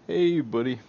Hey, buddy.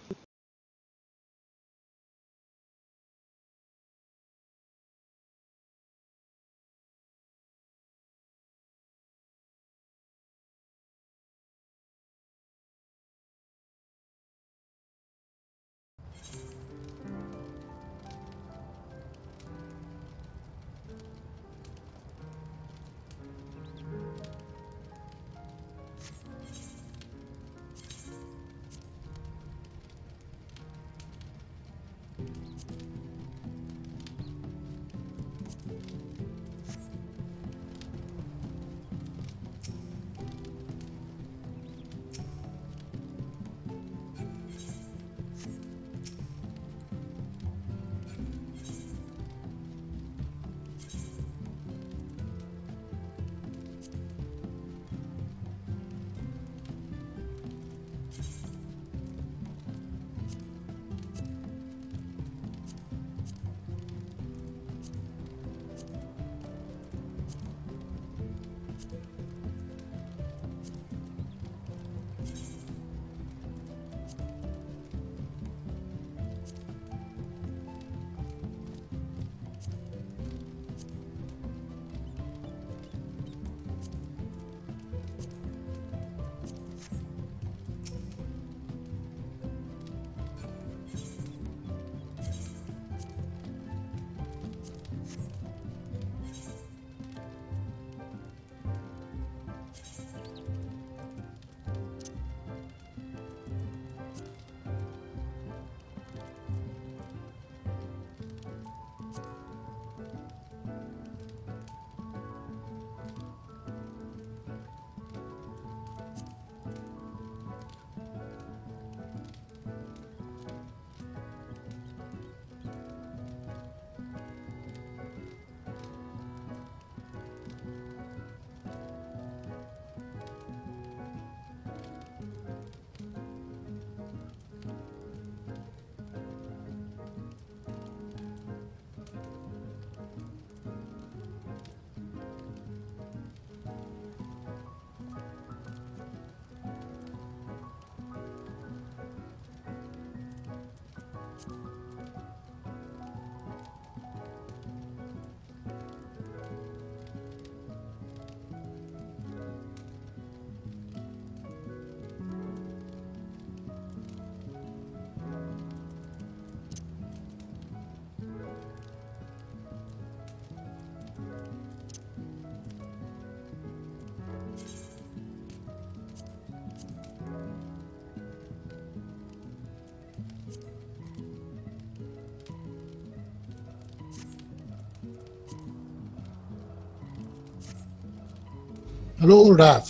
Hello, Rad.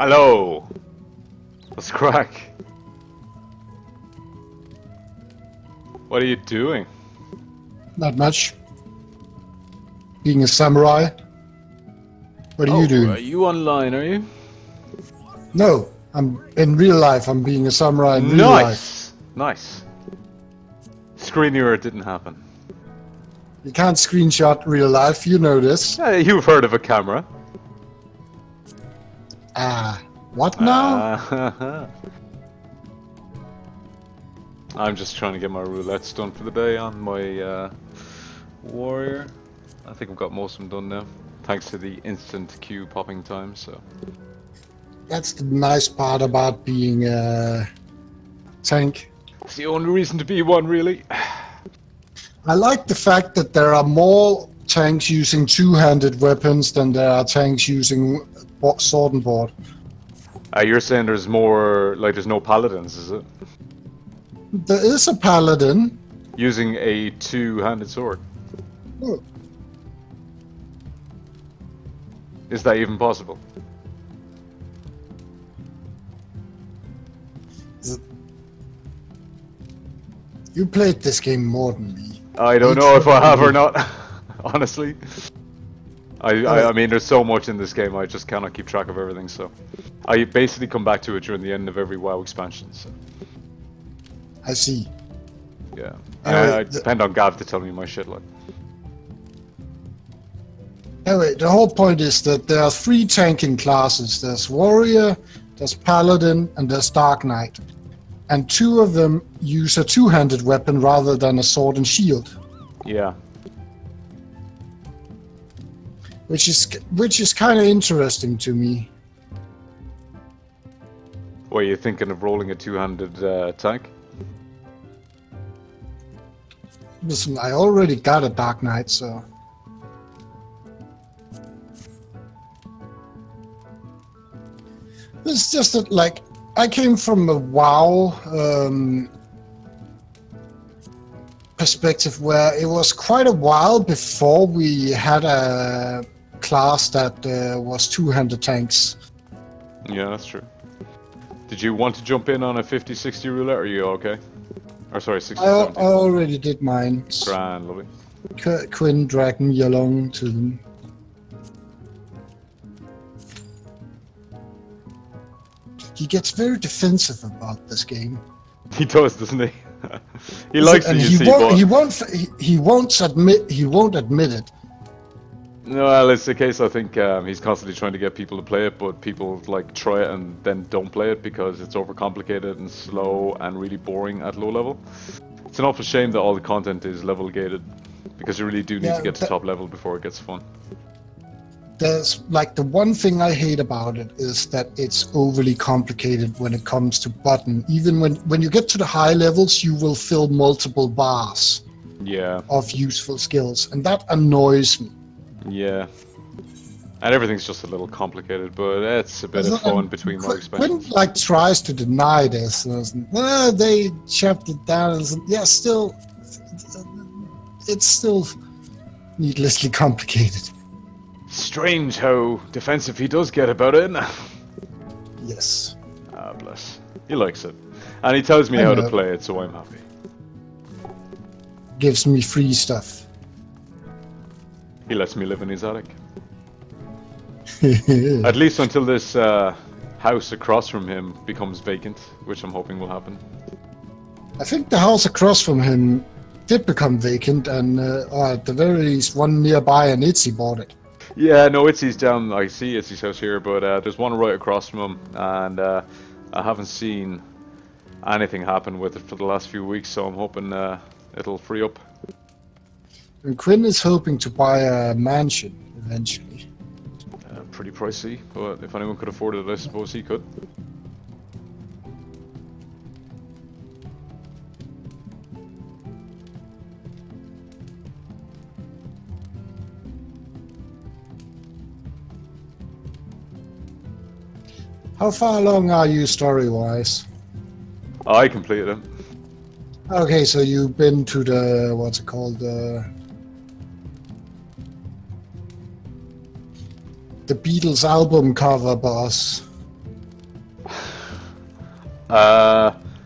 Hello. What's crack? What are you doing? Not much. Being a samurai. What are you doing? Are you online, are you? No, I'm in real life. I'm being a samurai in real life. Nice. Screen error didn't happen. You can't screenshot real life, you know this. You've heard of a camera. What now? I'm just trying to get my roulettes done for the day on my warrior. I think I've got most of them done now, thanks to the instant queue popping time, so. That's the nice part about being a tank. It's the only reason to be one, really. I like the fact that there are more tanks using two-handed weapons than there are tanks using sword and board. You're saying there's more, like there's no paladins, is it? There is a paladin. Using a two-handed sword. Oh. Is that even possible? You played this game more than me. I don't know if I have or not, honestly. I mean, there's so much in this game, I just cannot keep track of everything, so. I basically come back to it during the end of every WoW expansion, so. I see. Yeah. I depend on Gav to tell me my shit, like. Anyway, the whole point is that there are three tanking classes. There's warrior, there's Paladin, and there's Dark Knight. And 2 of them use a two-handed weapon rather than a sword and shield. Yeah. Which is kind of interesting to me. Were you thinking of rolling a two-handed tank? Listen, I already got a Dark Knight, so... It's just that, like, I came from a WoW perspective where it was quite a while before we had a class that was two-handed tanks. Yeah, that's true. Did you want to jump in on a 50-60 roulette, or are you okay? Or sorry, 60-70? I already did mine. Grand, lovely. Quinn dragged me along to them. He gets very defensive about this game. He does, doesn't he? He likes it, you see, but... He won't admit it. No, well, it's the case. I think he's constantly trying to get people to play it, but people like try it and then don't play it because it's overcomplicated and slow and really boring at low level. It's an awful shame that all the content is level gated because you really do need to get to top level before it gets fun. There's like the one thing I hate about it is that it's overly complicated when it comes to button. Even when you get to the high levels, you will fill multiple bars of useful skills, and that annoys me. Yeah, and everything's just a little complicated, but it's a bit of fun between more expansions. Quinn like tries to deny this. They chopped it down. And yeah, still, it's still needlessly complicated. Strange how defensive he does get about it. Yes. Ah, bless. He likes it, and he tells me how to play it, so I'm happy. Gives me free stuff. He lets me live in his attic. At least until this house across from him becomes vacant, which I'm hoping will happen. I think the house across from him did become vacant, and or at the very least one nearby, and Itzy bought it. Yeah, no, Itzy's down. I see Itzy's house here, but there's one right across from him, and I haven't seen anything happen with it for the last few weeks, so I'm hoping it'll free up. And Quinn is hoping to buy a mansion eventually. Pretty pricey, but if anyone could afford it, I suppose he could. How far along are you story-wise? I completed it. Okay, so you've been to the, what's it called, the Beatles album cover boss.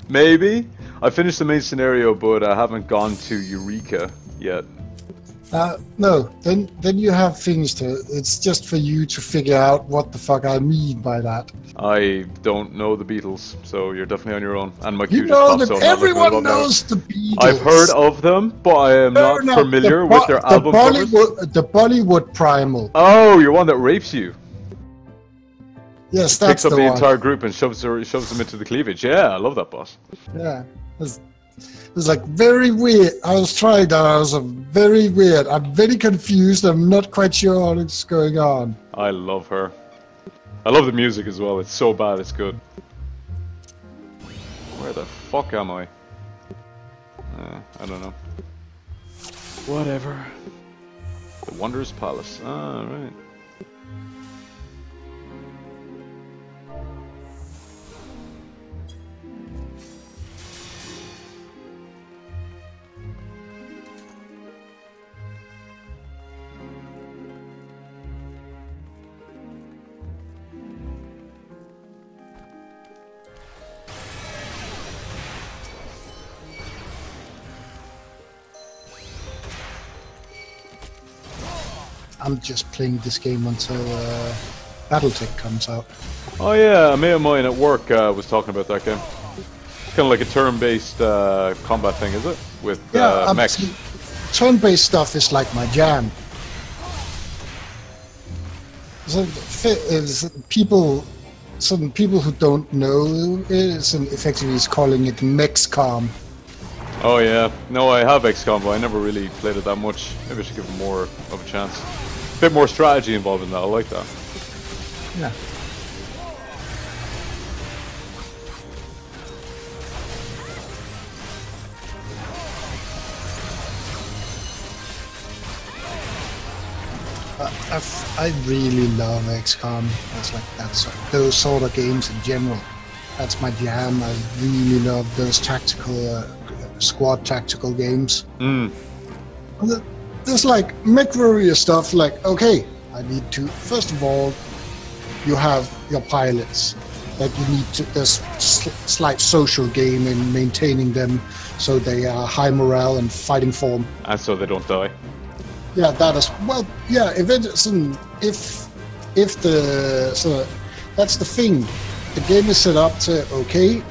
Maybe. I finished the main scenario, but I haven't gone to Eureka yet. No, then you have finished it. It's just for you to figure out what the fuck I mean by that. I don't know the Beatles, so you're definitely on your own. And my You know that everyone knows the Beatles. I've heard of them, but I am not familiar with their album covers. The Bollywood Primal. Oh, you're one that rapes you. Yes, that's the one. Picks up the entire group and shoves them into the cleavage. Yeah, I love that boss. Yeah. It's like very weird. I was trying that. I was very weird. I'm very confused. I'm not quite sure what's going on. I love her. I love the music as well. It's so bad, it's good. Where the fuck am I? I don't know. Whatever. The Wondrous Palace. Ah, right. I'm just playing this game until Battletech comes out. Oh yeah, a mate of mine at work was talking about that game. Kind of like a turn-based combat thing, is it? With mechs. Turn-based stuff is like my jam. So, people some people who don't know it, effectively is calling it Mexcom. Oh yeah, no, I have XCOM, but I never really played it that much. Maybe I should give it more of a chance. A bit more strategy involved in that, I like that. Yeah. I really love XCOM. It's like those sort of games in general. That's my jam. I really love those tactical squad tactical games. There's like MechWarrior stuff. Like, okay, I need to. First of all, you have your pilots that you need to. There's slight social game in maintaining them, so they are high morale and fighting form, and so they don't die. Yeah, that is well. Yeah, if the so that's the thing. The game is set up to okay.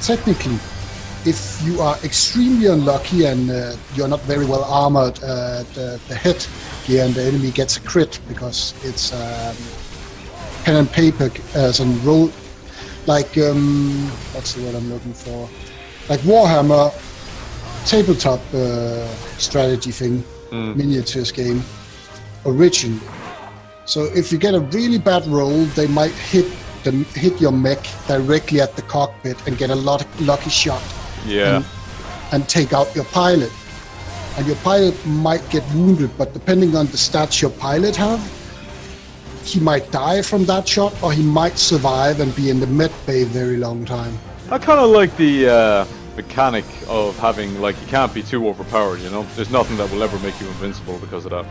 Technically, if you are extremely unlucky and you're not very well armored, the head gear and the enemy gets a crit because it's pen and paper as a roll, like what's the word I'm looking for? Like Warhammer tabletop strategy thing, miniatures game, originally. So if you get a really bad roll, they might hit your mech directly at the cockpit and get a lucky shot. Yeah. And take out your pilot. And your pilot might get wounded, but depending on the stats your pilot have, he might die from that shot, or he might survive and be in the med bay a very long time. I kind of like the mechanic of having, like, you can't be too overpowered, you know? There's nothing that will ever make you invincible because of that.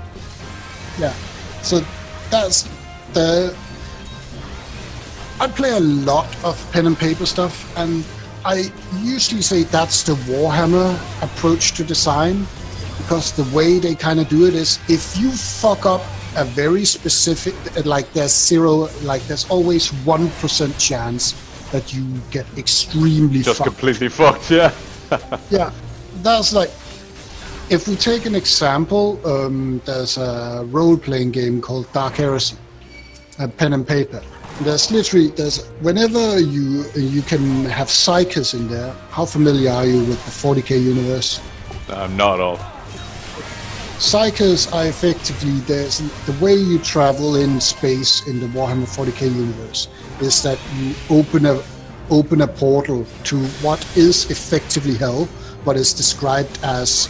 Yeah. So that's the... I play a lot of pen and paper stuff, and I usually say that's the Warhammer approach to design, because the way they kind of do it is if you fuck up a very specific, like there's always 1% chance that you get extremely just fucked. Completely fucked, yeah. Yeah, that's like, if we take an example, there's a role-playing game called Dark Heresy, a pen and paper. There's whenever you can have psychers in there. How familiar are you with the 40k universe? Not at all. Psychers are effectively the way you travel in space in the Warhammer 40k universe is that you open a portal to what is effectively hell, but is described as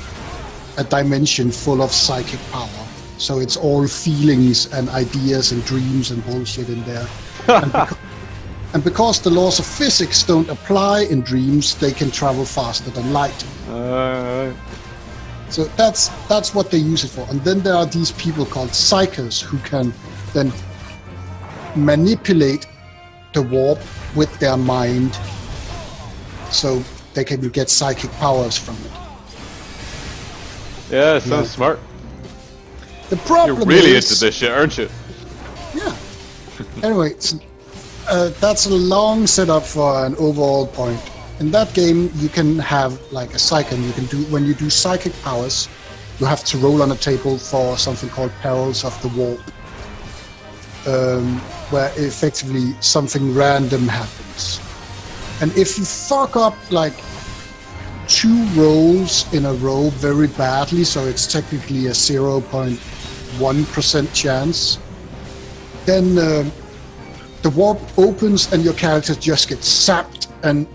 a dimension full of psychic power. So it's all feelings and ideas and dreams and bullshit in there. And because the laws of physics don't apply in dreams, they can travel faster than light. So that's what they use it for. And then there are these people called psychers who can then manipulate the warp with their mind, so they can get psychic powers from it. Yeah, sounds smart. The problem You're really is, into this shit, aren't you? Yeah. Anyway, that's a long setup for an overall point. In that game, you can have like a psychic. You can do when you do psychic powers, you have to roll on a table for something called Perils of the Warp, where effectively something random happens. And if you fuck up like 2 rolls in a row very badly, so it's technically a 0.1% chance, then the warp opens and your character just gets sapped and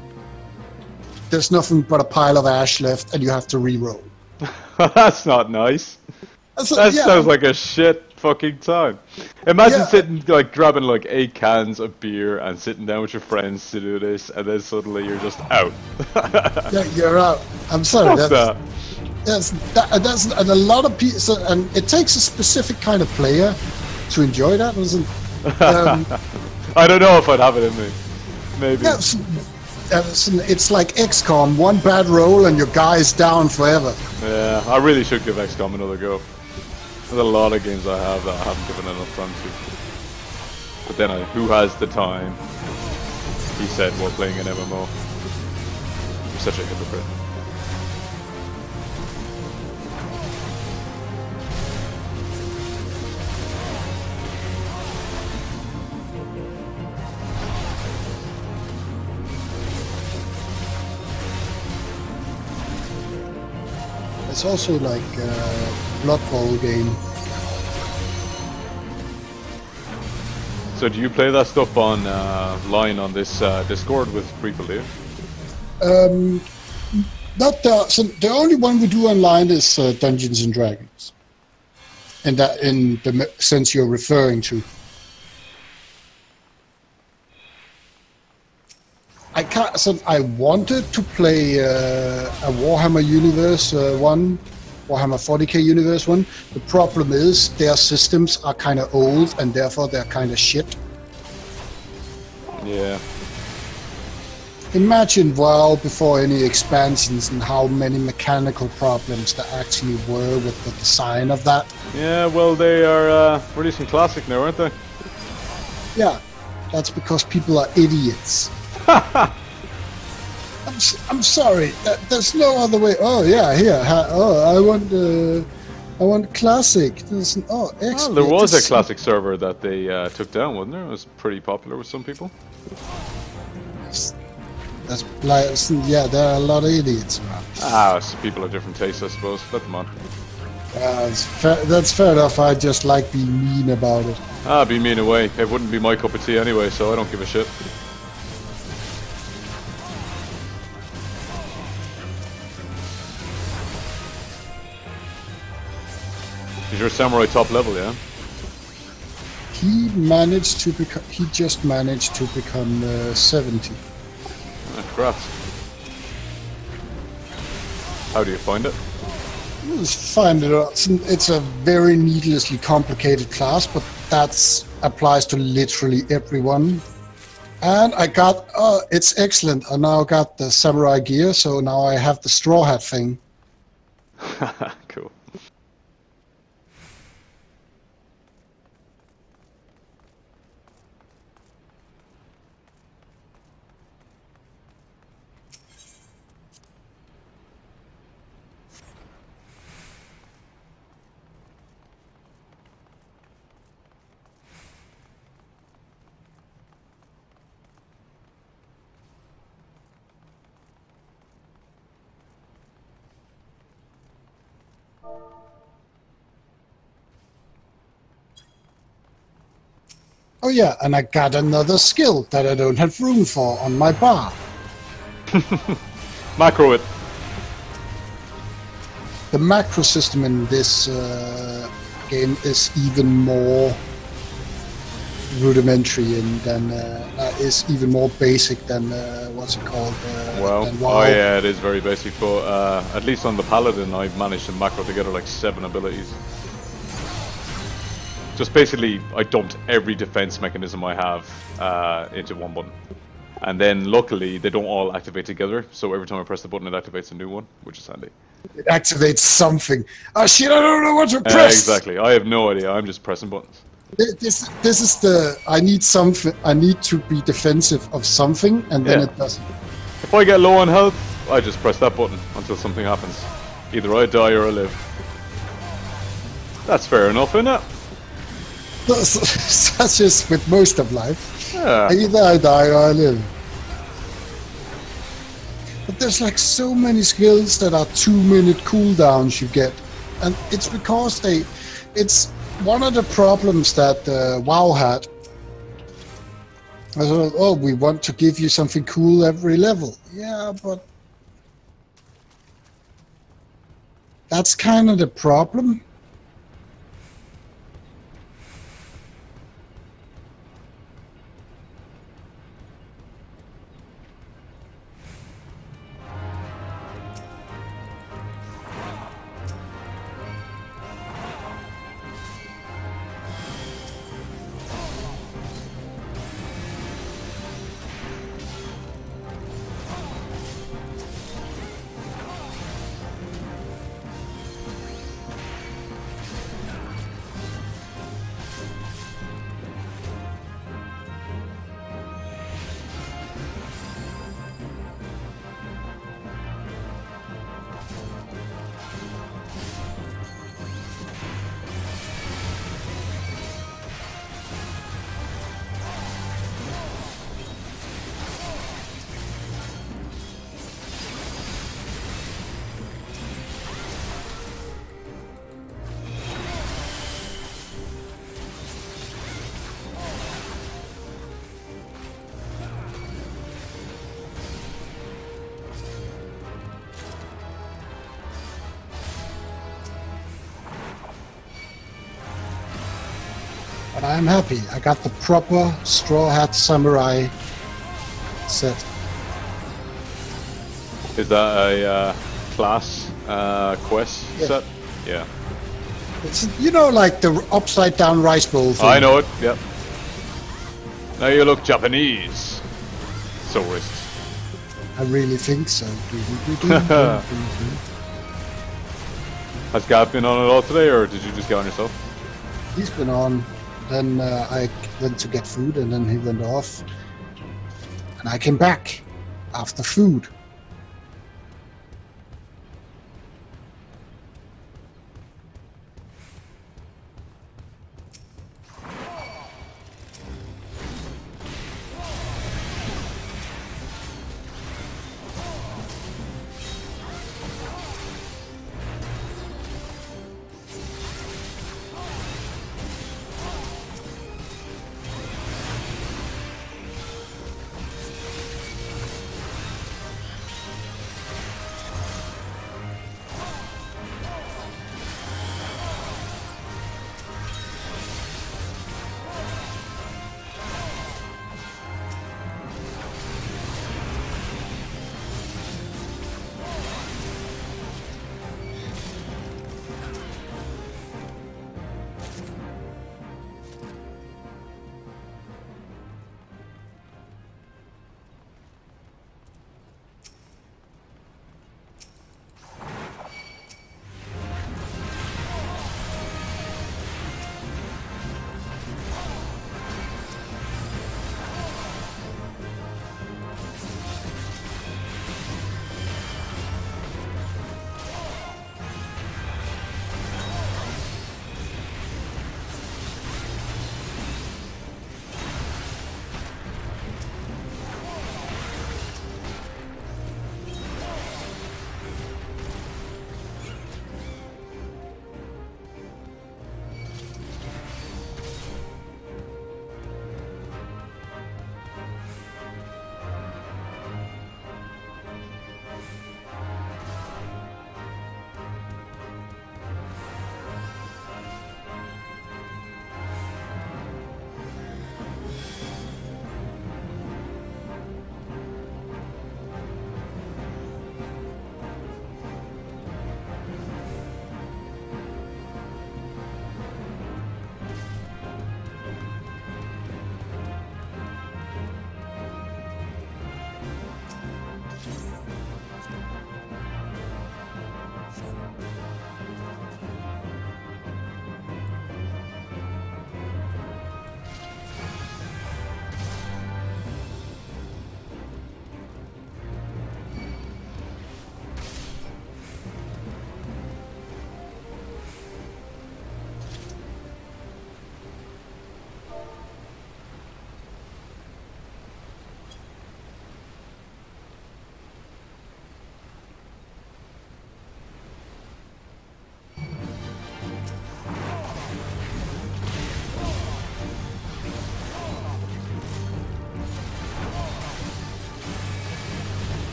there's nothing but a pile of ash left and you have to re-roll. That's not nice. That sounds like a shit fucking time. Imagine sitting, like, grabbing like 8 cans of beer and sitting down with your friends to do this, and then suddenly you're just out. Yeah, you're out. I'm sorry. That's and a lot of people, and it takes a specific kind of player to enjoy that. I don't know if I'd have it in me. Maybe. Yeah, it's like XCOM. One bad roll and your guy's down forever. Yeah, I really should give XCOM another go. There's a lot of games I have that I haven't given enough time to. But then who has the time? He said while playing an MMO. You're such a hypocrite. It's also like a Blood Bowl game. So do you play that stuff on line on this Discord with people, do you? Not the, so the only one we do online is Dungeons and Dragons, and that in the sense you're referring to. I can't. So I wanted to play a Warhammer Universe one, Warhammer 40k Universe one. The problem is their systems are kind of old and therefore they're kind of shit. Yeah. Imagine WoW before any expansions and how many mechanical problems there actually were with the design of that. Yeah, well, they are releasing Classic now, aren't they? Yeah, that's because people are idiots. I'm sorry. There's no other way. Oh yeah, here. I want classic. Excellent. Well, there was a classic server that they took down, wasn't there? It was pretty popular with some people. That's like, yeah, there are a lot of idiots around. So people have different tastes, I suppose. Let them on. That's fair enough. I just like being mean about it. Be mean away. It wouldn't be my cup of tea anyway, so I don't give a shit. Is your samurai top level, yeah? He managed to become. He just managed to become 70. Crap. How do you find it? Just find it out. It's a very needlessly complicated class, but that applies to literally everyone. And I got. It's excellent. I now got the samurai gear, so now I have the straw hat thing. Cool. Oh yeah, and I got another skill that I don't have room for on my bar. Macro it. The macro system in this game is even more rudimentary and than is even more basic than what's it called? Well, WoW. oh yeah, it is very basic, but at least on the Paladin, I've managed to macro together like 7 abilities. Just basically, I dumped every defense mechanism I have into one button. And then, luckily, they don't all activate together, so every time I press the button, it activates a new one, which is handy. It activates something. Oh shit, I don't know what to press! Exactly, I have no idea, I'm just pressing buttons. This is the... I need something... I need to be defensive of something, and then it doesn't. If I get low on health, I just press that button until something happens. Either I die or I live. That's fair enough, isn't it? Such as with most of life. Yeah. Either I die or I live. But there's like so many skills that are 2-minute cooldowns you get. And it's because it's one of the problems that WoW had. I thought, oh, we want to give you something cool every level. Yeah, but that's kind of the problem. But I'm happy. I got the proper Straw Hat Samurai set. Is that a class quest set? Yeah. It's, you know, like the upside down rice bowl thing. I know it, yep. Now you look Japanese. So wrist. I really think so. Has Gav been on it all today, or did you just get on yourself? He's been on. Then I went to get food, and then he went off. And I came back after food.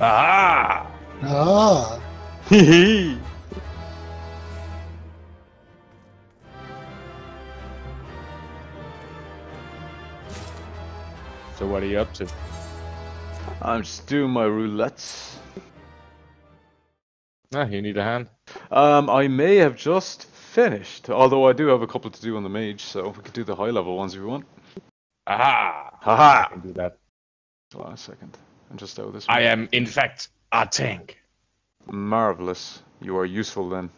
Ah! Ah. Hee So what are you up to? I'm just doing my roulettes. Ah, you need a hand. I may have just finished, although I do have a couple to do on the mage, so we could do the high level ones if you want. Aha! I Haha! can do that. Hold on a second. I'm just out of this one. I am, in fact, a tank. Marvelous. You are useful then.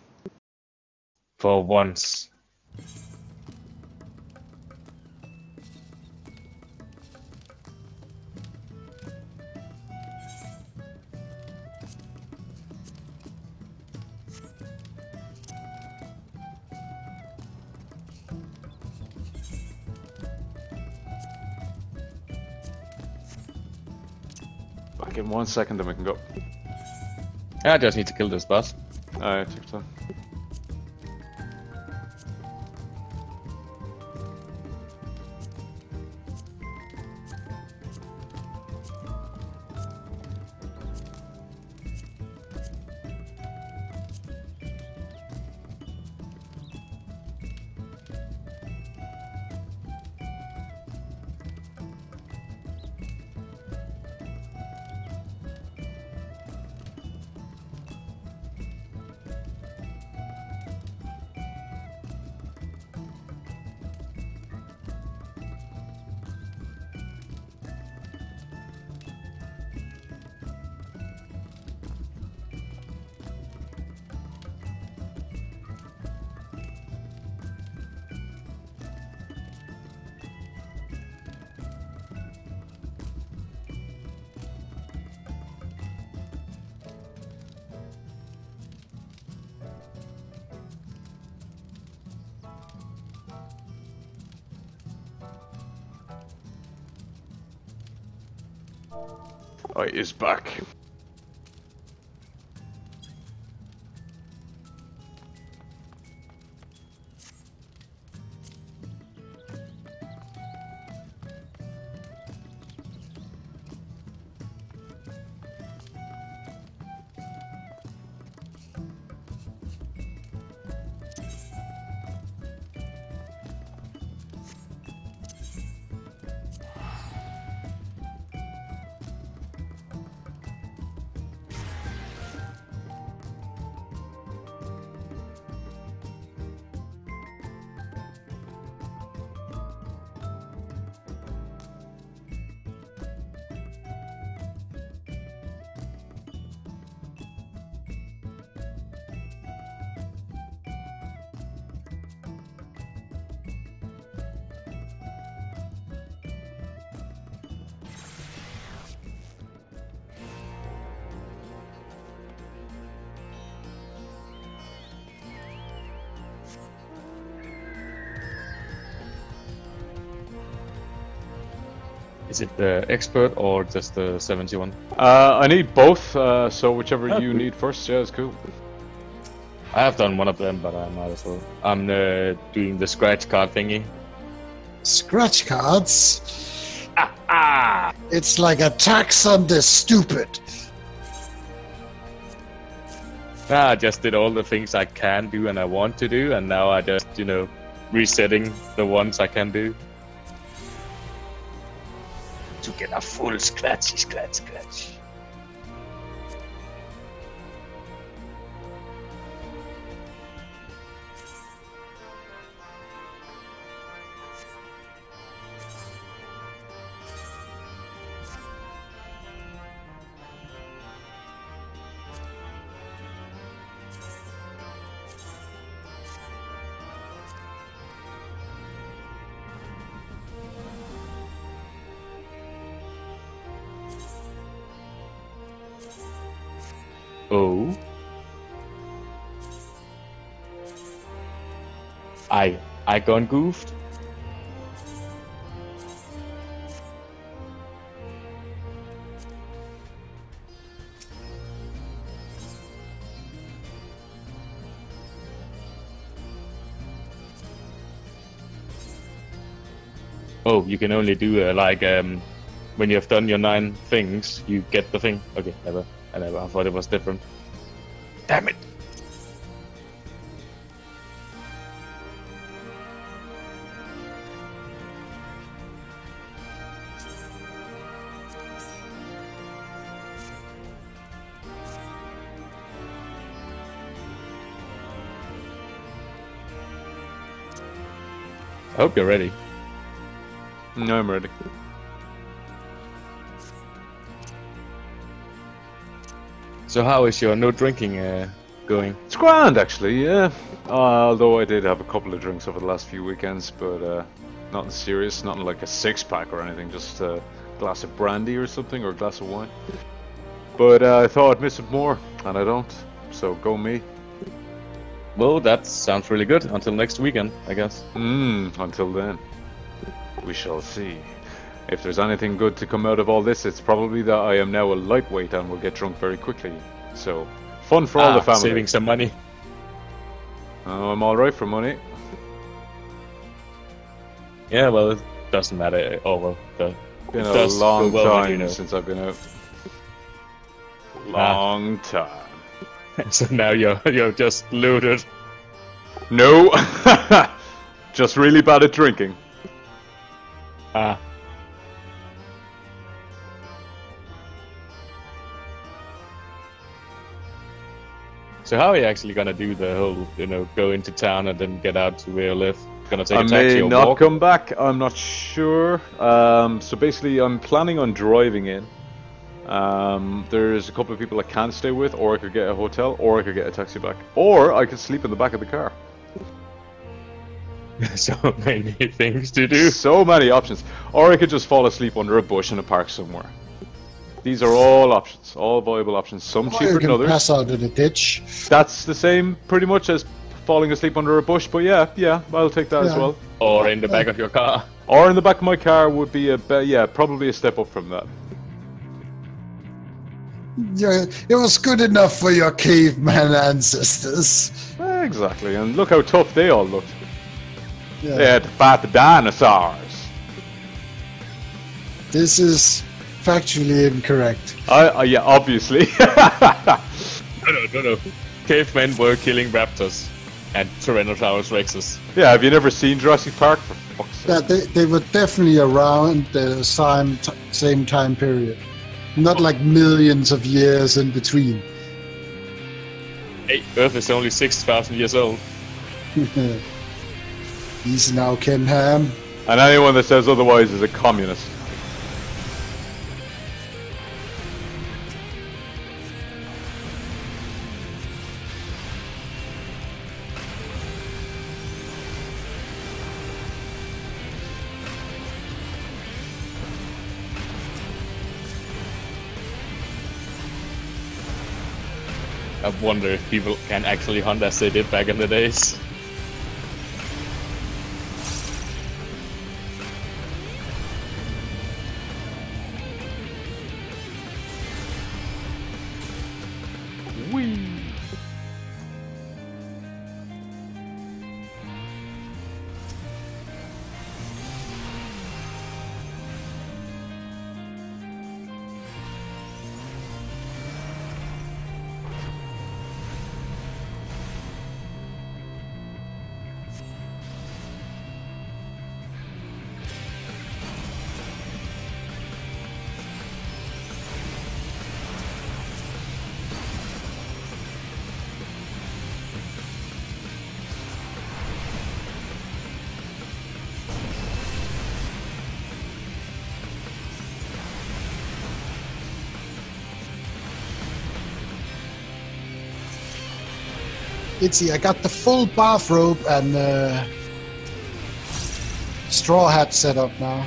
For once. Back in 1 second, then we can go. I just need to kill this boss. Alright, take your time. I is back. Is it the expert or just the 71? I need both, so whichever Oh, you cool. need first, yeah, it's cool. I have done one of them, but I might as well. I'm doing the scratch card thingy. Scratch cards. Ah! It's like a tax on the stupid. I just did all the things I can do and I want to do, and now I just, resetting the ones I can do. To get a full scratchy scratch. Oh. I gone goofed. Oh, you can only do when you have done your 9 things, you get the thing. Okay, never. I thought it was different. Damn it! I hope you're ready. No, I'm ready. So how is your no drinking going? It's grand, actually, yeah. Although I did have a couple of drinks over the last few weekends, but nothing serious, nothing like a 6-pack or anything, just a glass of brandy or something, or a glass of wine. But I thought I'd miss it more, and I don't, so go me. Well, that sounds really good. Until next weekend, I guess. Until then, we shall see. If there's anything good to come out of all this, it's probably that I am now a lightweight and will get drunk very quickly. So, fun for all the family. Saving some money. Oh, I'm alright for money. Yeah, well, it doesn't matter. Oh, well, Been a long time you know. since I've been out. Long time. So now you're just loaded. No! Just really bad at drinking. So how are you actually gonna do the whole, go into town and then get out to where you live? Gonna take I a taxi may or not walk? come back, I'm not sure. So basically I'm planning on driving in. There's a couple of people I can stay with, or I could get a hotel, or I could get a taxi back. Or I could sleep in the back of the car. So many things to do. So many options. Or I could just fall asleep under a bush in a park somewhere. These are all options, all viable options. Some Or cheaper you than can others. pass out in a ditch. That's the same pretty much as falling asleep under a bush, but yeah, I'll take that as Yeah. well. Or in the back of your car. Or in the back of my car would be probably a step up from that. Yeah, it was good enough for your caveman ancestors. Exactly, and look how tough they all looked. Yeah. They had to fight the dinosaurs. This is factually incorrect. Yeah, obviously. No. Cavemen were killing raptors and Tyrannosaurus rexes. Yeah, have you never seen Jurassic Park? For fuck's sake. Yeah, they were definitely around the same time period. Not like millions of years in between. Hey, Earth is only 6,000 years old. He's now Ken Ham. And anyone that says otherwise is a communist. I wonder if people can actually hunt as they did back in the days. Whee! Itzy, I got the full bathrobe and straw hat set up now.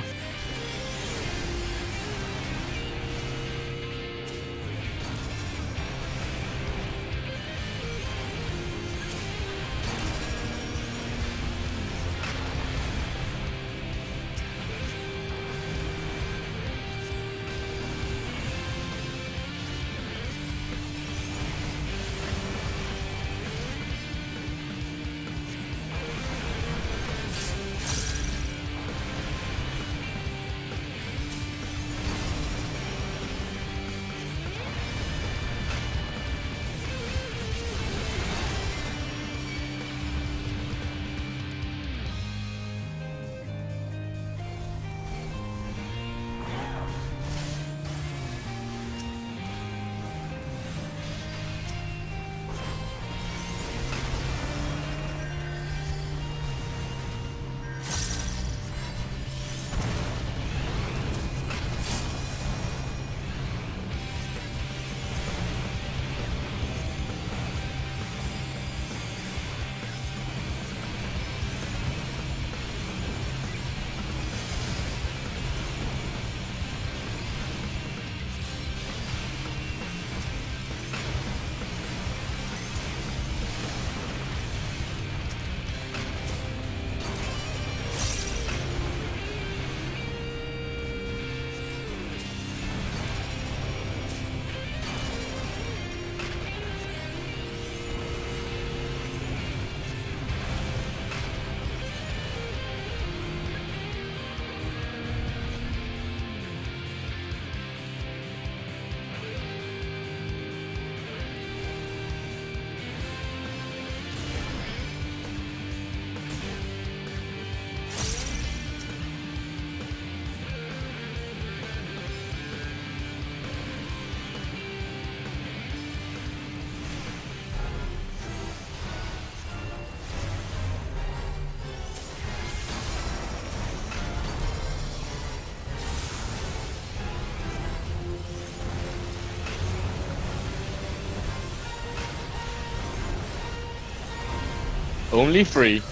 Only 3.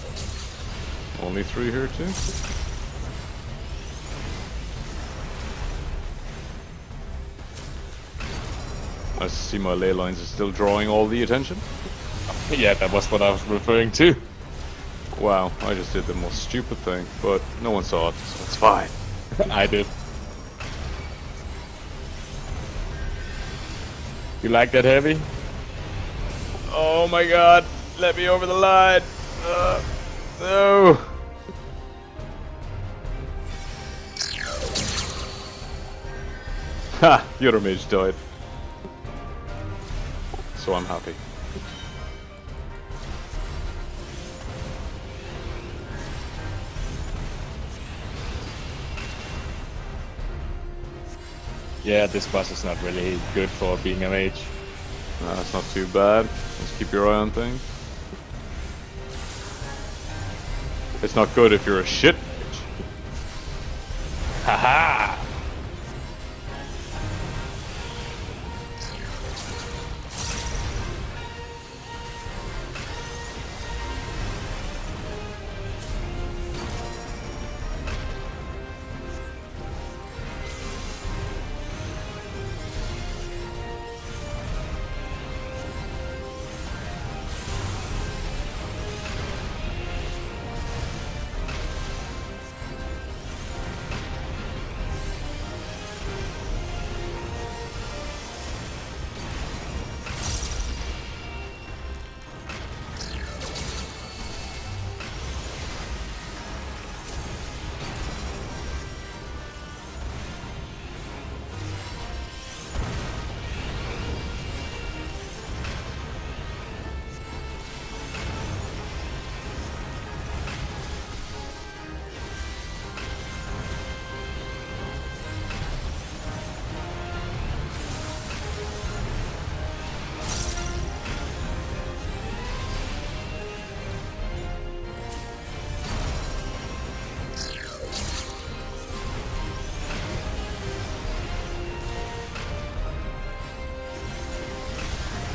Only 3 here too. I see my ley lines are still drawing all the attention. Yeah, that was what I was referring to. Wow, I just did the most stupid thing, but no one saw it, so it's fine. I did. You like that heavy? Oh my god, let me over the line! No! Ha! The other mage died. So I'm happy. Yeah, this boss is not really good for being a mage. That's not too bad. Just keep your eye on things. It's not good if you're a shit mage. Haha!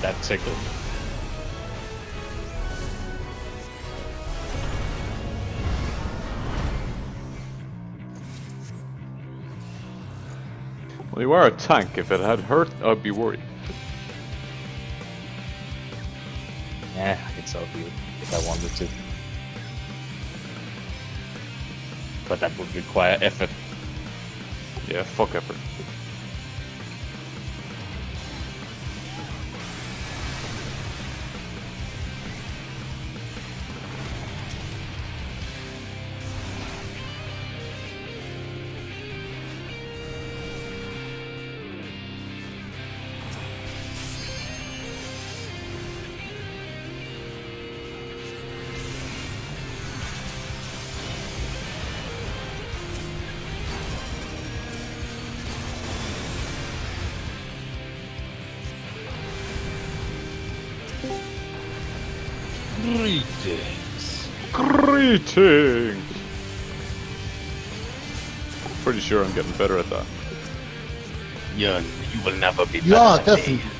That tickled. Well, you are a tank. If it had hurt, I'd be worried. Yeah, I could solve you if I wanted to. But that would require effort. Yeah, fuck effort. Greetings. Greetings! Pretty sure I'm getting better at that. You will never be You are, better than me. definitely.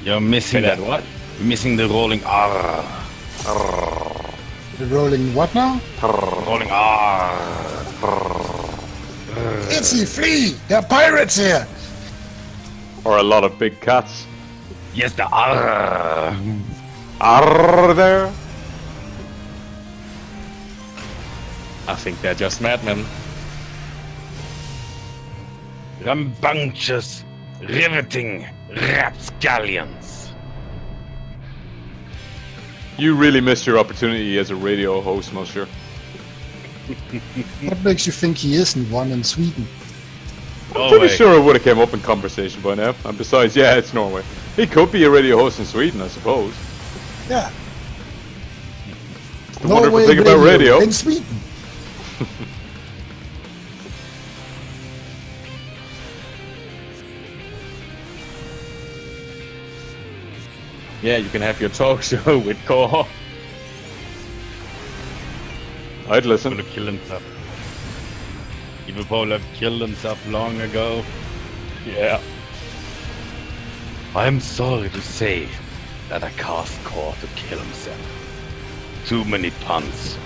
You're missing Say that that. what? Missing the rolling R. The rolling what now? Rolling R. Itsy, flee! There are pirates here! Or a lot of big cats. Yes, the R. Are there? I think they're just madmen. Rambunctious, riveting rapscallions. You really missed your opportunity as a radio host, Monsieur. What makes you think he isn't one in Sweden? I'm pretty sure it would have came up in conversation by now. And besides, yeah, it's Norway. He could be a radio host in Sweden, I suppose. Yeah. The wonderful thing about radio. in Sweden. Yeah, you can have your talk show with Core. I'd listen. Would have killed himself. He would probably have killed himself long ago. Yeah. I'm sorry to say, that I cast core to kill himself. Too many puns.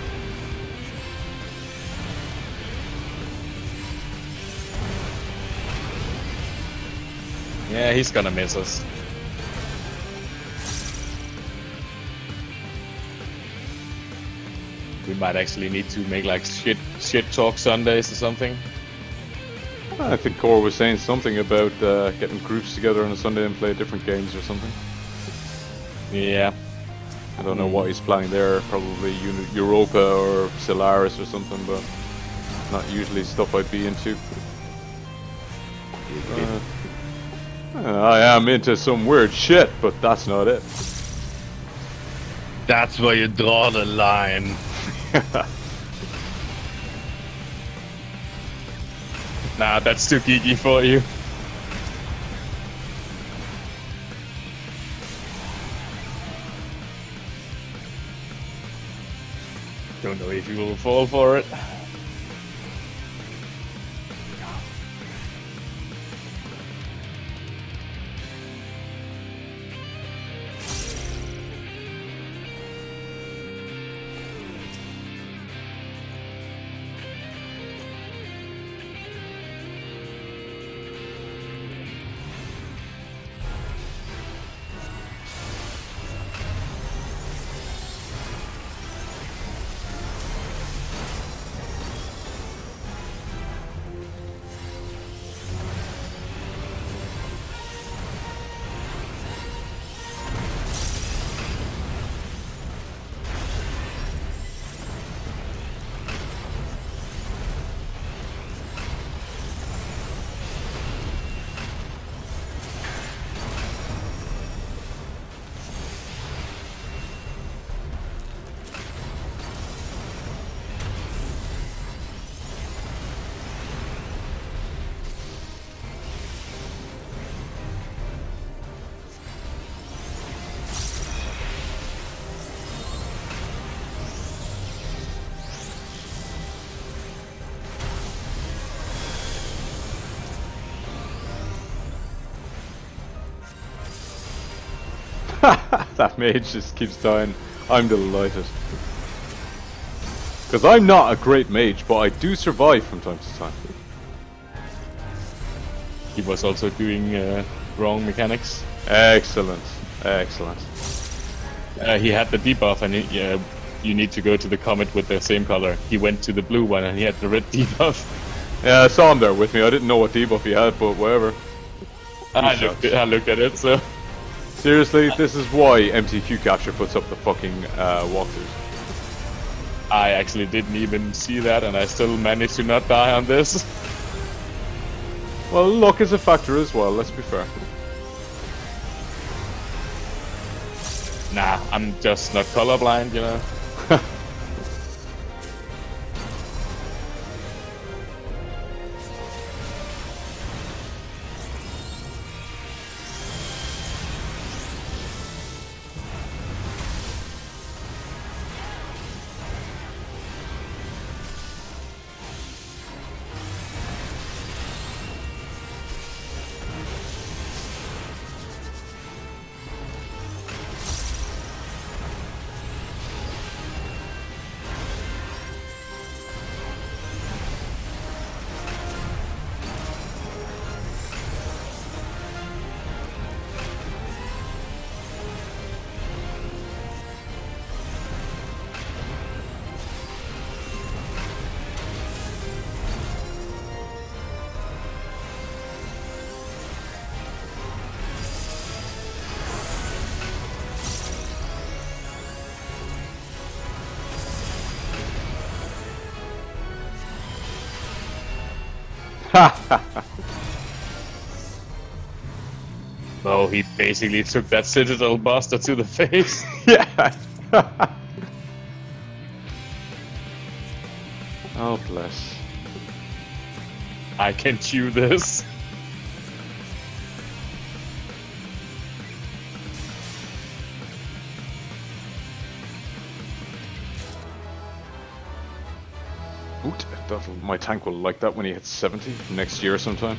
Yeah, he's gonna miss us. We might actually need to make like shit talk Sundays or something. I think Core was saying something about getting groups together on a Sunday and play different games or something. Yeah. I don't know what he's planning there. Probably Europa or Solaris or something, but not usually stuff I'd be into. I am into some weird shit, but that's not it. That's where you draw the line. Nah, that's too geeky for you. Don't know if you will fall for it. That mage just keeps dying. I'm delighted. Because I'm not a great mage, but I do survive from time to time. He was also doing wrong mechanics. Excellent. Excellent. He had the debuff and you need to go to the comet with the same color. He went to the blue one and he had the red debuff. Yeah, I saw him there with me. I didn't know what debuff he had, but whatever. I looked at it, so... Seriously, this is why MTQ Capture puts up the fucking walkthroughs. I actually didn't even see that and I still managed to not die on this. Well, luck is a factor as well, let's be fair. Nah, I'm just not colorblind, you know. Oh, he basically took that Citadel Buster to the face. Yeah. Oh, bless. I can chew this. Oot, my tank will like that when he hits 70 next year sometime.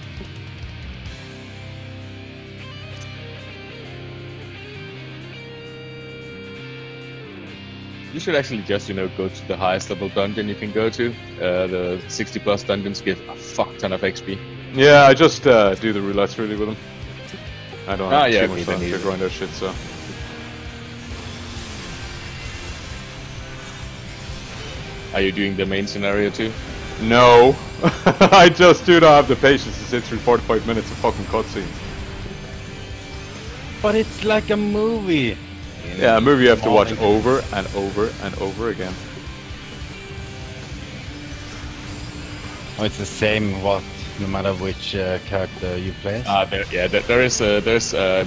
You should actually just, go to the highest level dungeon you can go to. The 60+ dungeons give a fuck ton of XP. Yeah, I just do the roulettes really with them. I don't have yeah, too much time to grind out shit, so. Are you doing the main scenario too? No, I just do not have the patience to sit through 45 minutes of fucking cutscenes. But it's like a movie. Yeah, a movie you have to watch over and over and over again. Oh, it's the same no matter which character you play. There's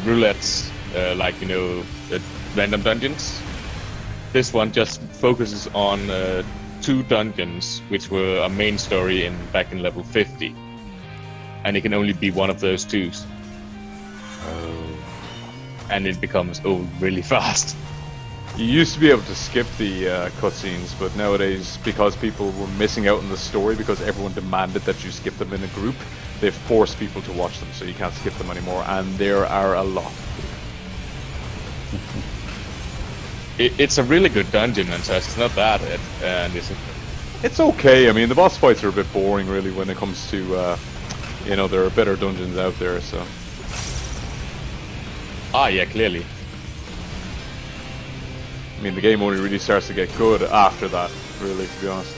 roulettes, the random dungeons. This one just focuses on 2 dungeons, which were a main story back in level 50, and it can only be one of those 2s. And it becomes old really fast. You used to be able to skip the cutscenes, but nowadays, because people were missing out on the story because everyone demanded that you skip them in a group, they've forced people to watch them, so you can't skip them anymore, and there are a lot. It's a really good dungeon and such. It's not bad, and it's okay. I mean, the boss fights are a bit boring, really, when it comes to, there are better dungeons out there, so. Yeah, clearly. I mean, the game only really starts to get good after that, really, to be honest.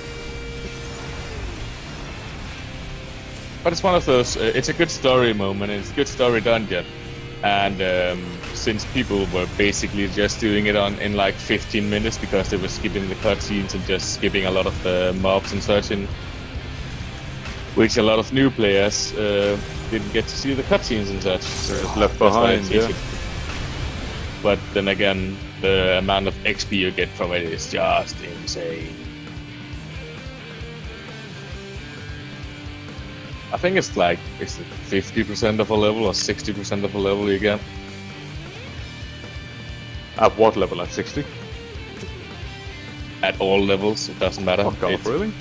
But it's one of those, it's a good story moment, it's a good story dungeon. And since people were basically just doing it in like 15 minutes because they were skipping the cutscenes and just skipping a lot of the mobs and such, which a lot of new players didn't get to see the cutscenes and such. They're just left behind, yeah. But then again, the amount of XP you get from it is just insane. I think it's like, is it 50% of a level or 60% of a level you get? At what level? At 60? At all levels, it doesn't matter. Fuck off, really?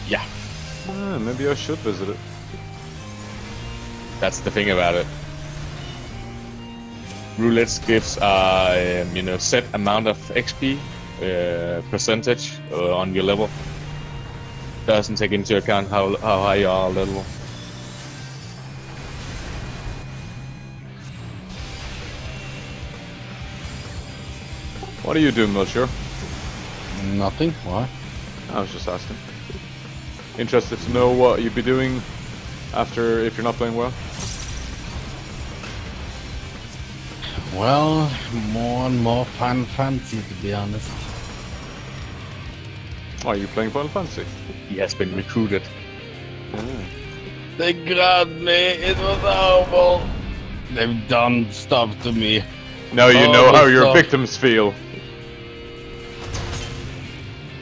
Yeah. Maybe I should visit it. That's the thing about it. Roulette gives a set amount of XP percentage on your level. Doesn't take into account how high you are level. What are you doing, Melchior? Nothing. Why? I was just asking. Interested to know what you'd be doing after if you're not playing well. Well, more and more Final Fantasy, to be honest. Are you playing Final Fantasy? He has been recruited. They grabbed me. It was horrible. They've done stuff to me. Now you know how your victims feel.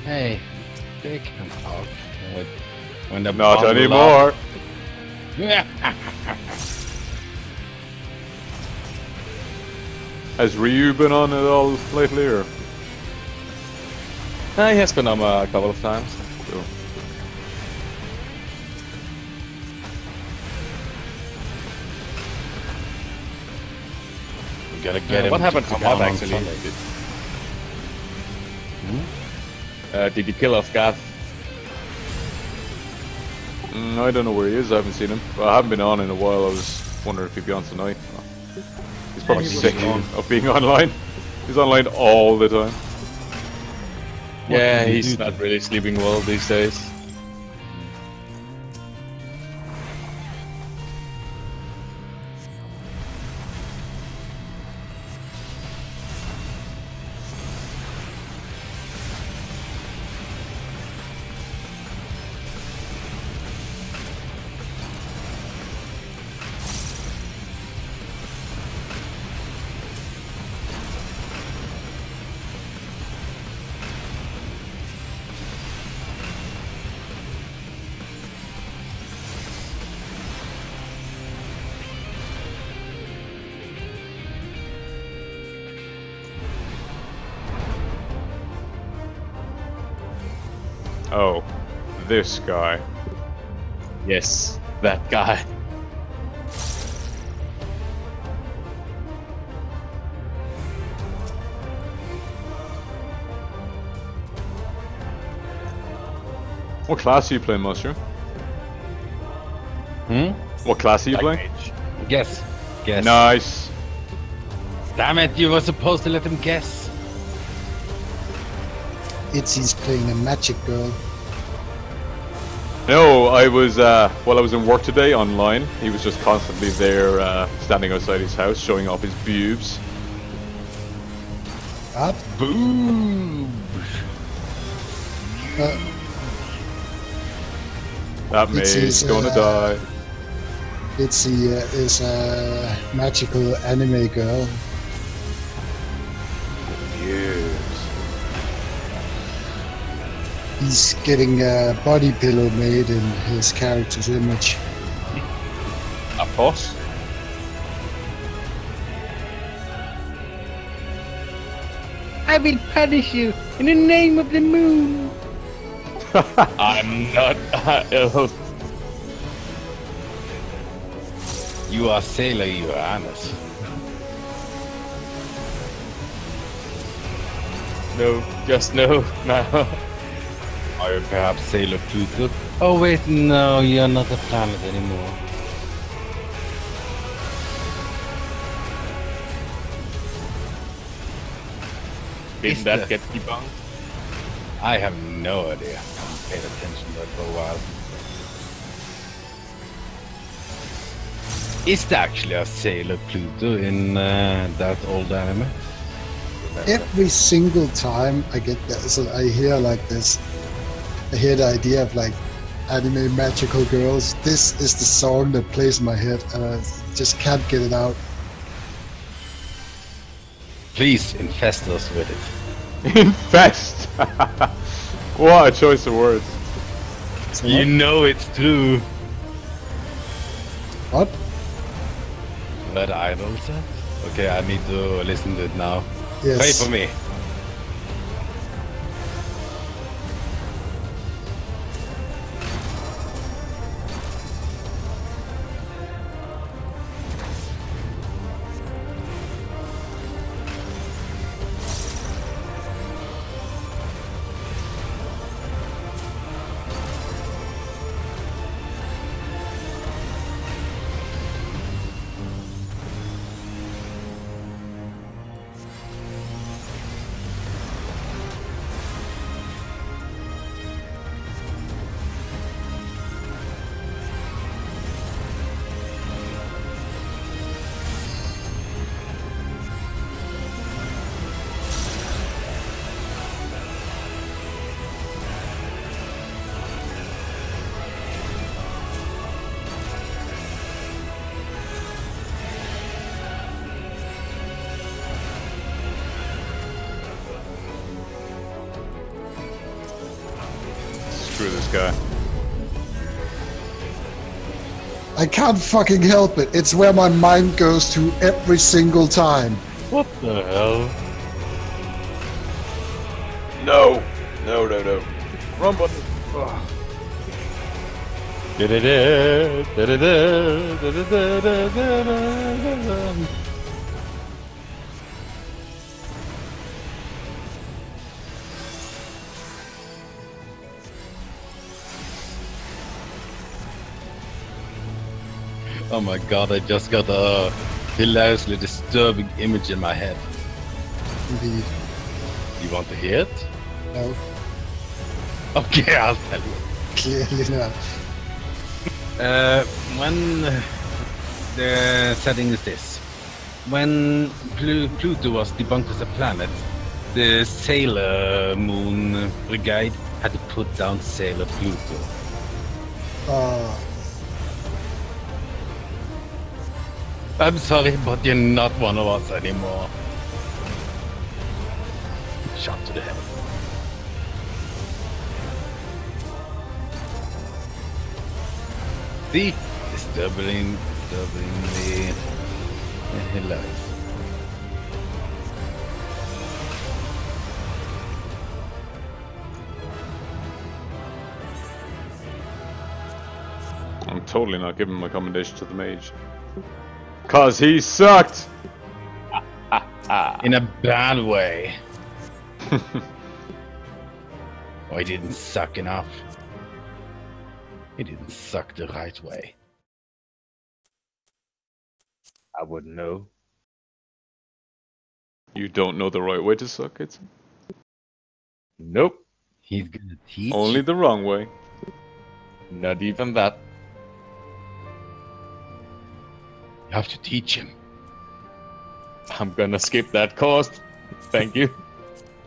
Hey, they can talk. When the Not anymore. Has Ryu been on it all lately, or? He has been on a couple of times. Cool. We gotta get him. What happened to Gav actually? Did you kill off Gav? I don't know where he is. I haven't seen him. Well, I haven't been on in a while. I was wondering if he'd be on tonight. He's probably sick of being online. He's online all the time. Yeah, he's not really sleeping well these days. Oh, this guy. Yes, that guy. What class are you playing, Monsieur? Hmm? What class are you Black playing? Mage. Guess. Guess. Nice. Damn it, you were supposed to let him guess. He's playing a magic girl. No, I was, while I was in work today online, he was just constantly there, standing outside his house, showing off his boobs. Up. Boom! That maid's his, gonna die. Is a magical anime girl. Yes. He's getting a body pillow made in his character's image. Of course. I will punish you in the name of the moon. I'm not elf. You are Sailor Uranus. No, just no. No. Are you perhaps Sailor Pluto? Oh wait, no, you're not a planet anymore. Didn't Is that the- get debunked? I have no idea. I haven't paid attention to that for a while. Is there actually a Sailor Pluto in that old anime? Every single time I get that, so I hear like this, I hear the idea of like anime magical girls. This is the song that plays in my head, and I just can't get it out. Please infest us with it. Infest! What a choice of words. So You know it's true. what? That idol set? Okay, I need to listen to it now. Yes. Pray for me. Screw this guy. I can't fucking help it. It's where my mind goes to every single time. What the hell? No! No, no, no. Run button. Ugh. Da-da-da, da-da-da, da-da-da, da-da-da. Oh my god, I just got a hilariously disturbing image in my head. Indeed. You want to hear it? No, Okay, I'll tell you. clearly not. When the setting is this, when Pluto was debunked as a planet, the Sailor Moon Brigade had to put down Sailor Pluto. I'm sorry, but you're not one of us anymore. Shot to the head. See? Disturbingly hilarious. I'm totally not giving my commendation to the mage. Cause he sucked! In a bad way. Or he didn't suck enough. He didn't suck the right way. I wouldn't know. You don't know the right way to suck it? Nope. He's gonna teach Only you. the wrong way. Not even that. You have to teach him. I'm gonna skip that course. Thank you.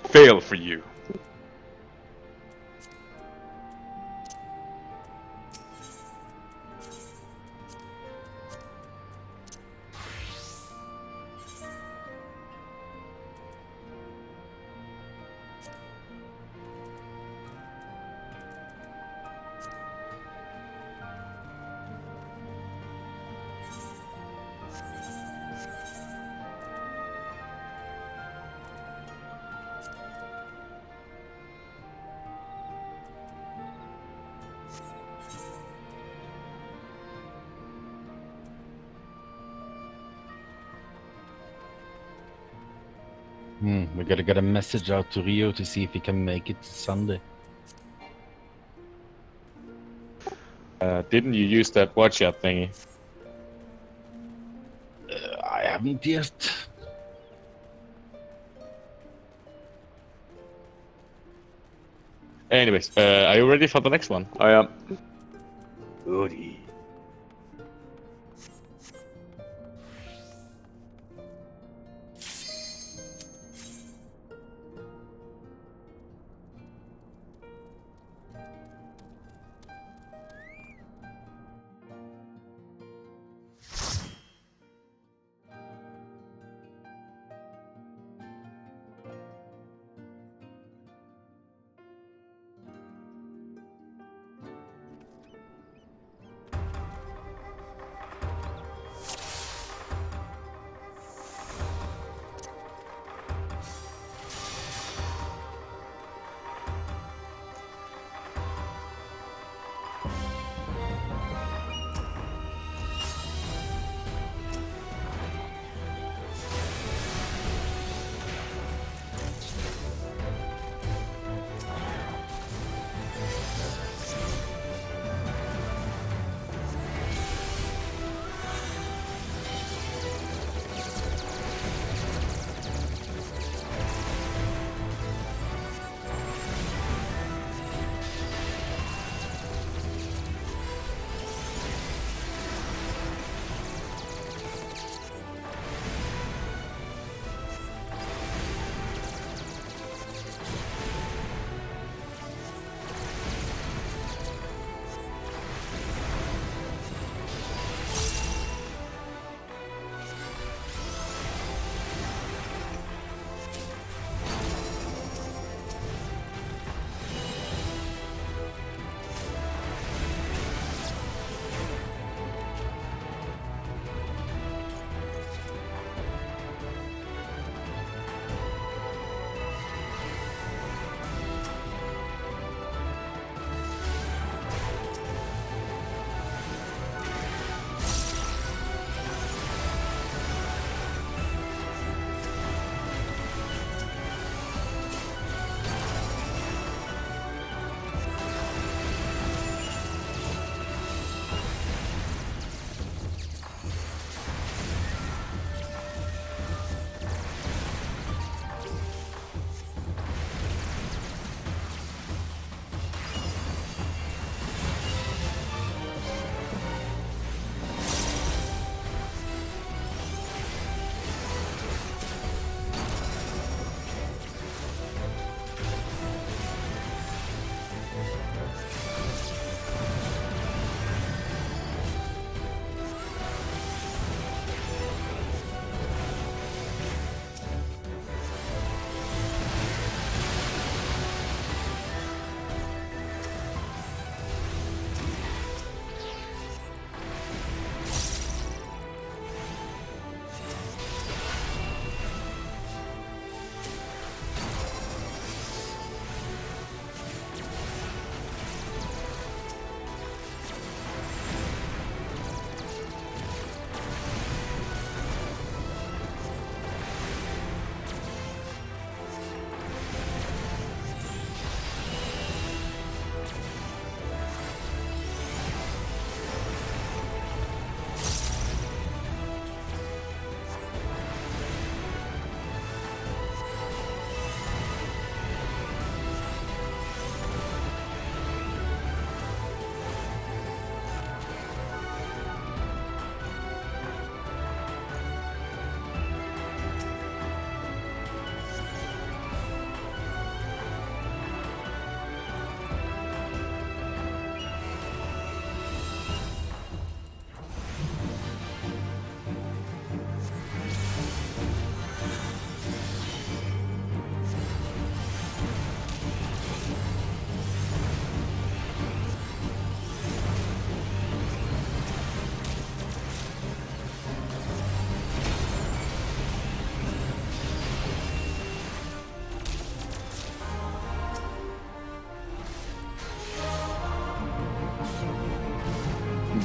Fail for you. We gotta get a message out to Rio to see if he can make it Sunday. Didn't you use that watch up thingy? I haven't yet. Anyways, are you ready for the next one? I am. Goody.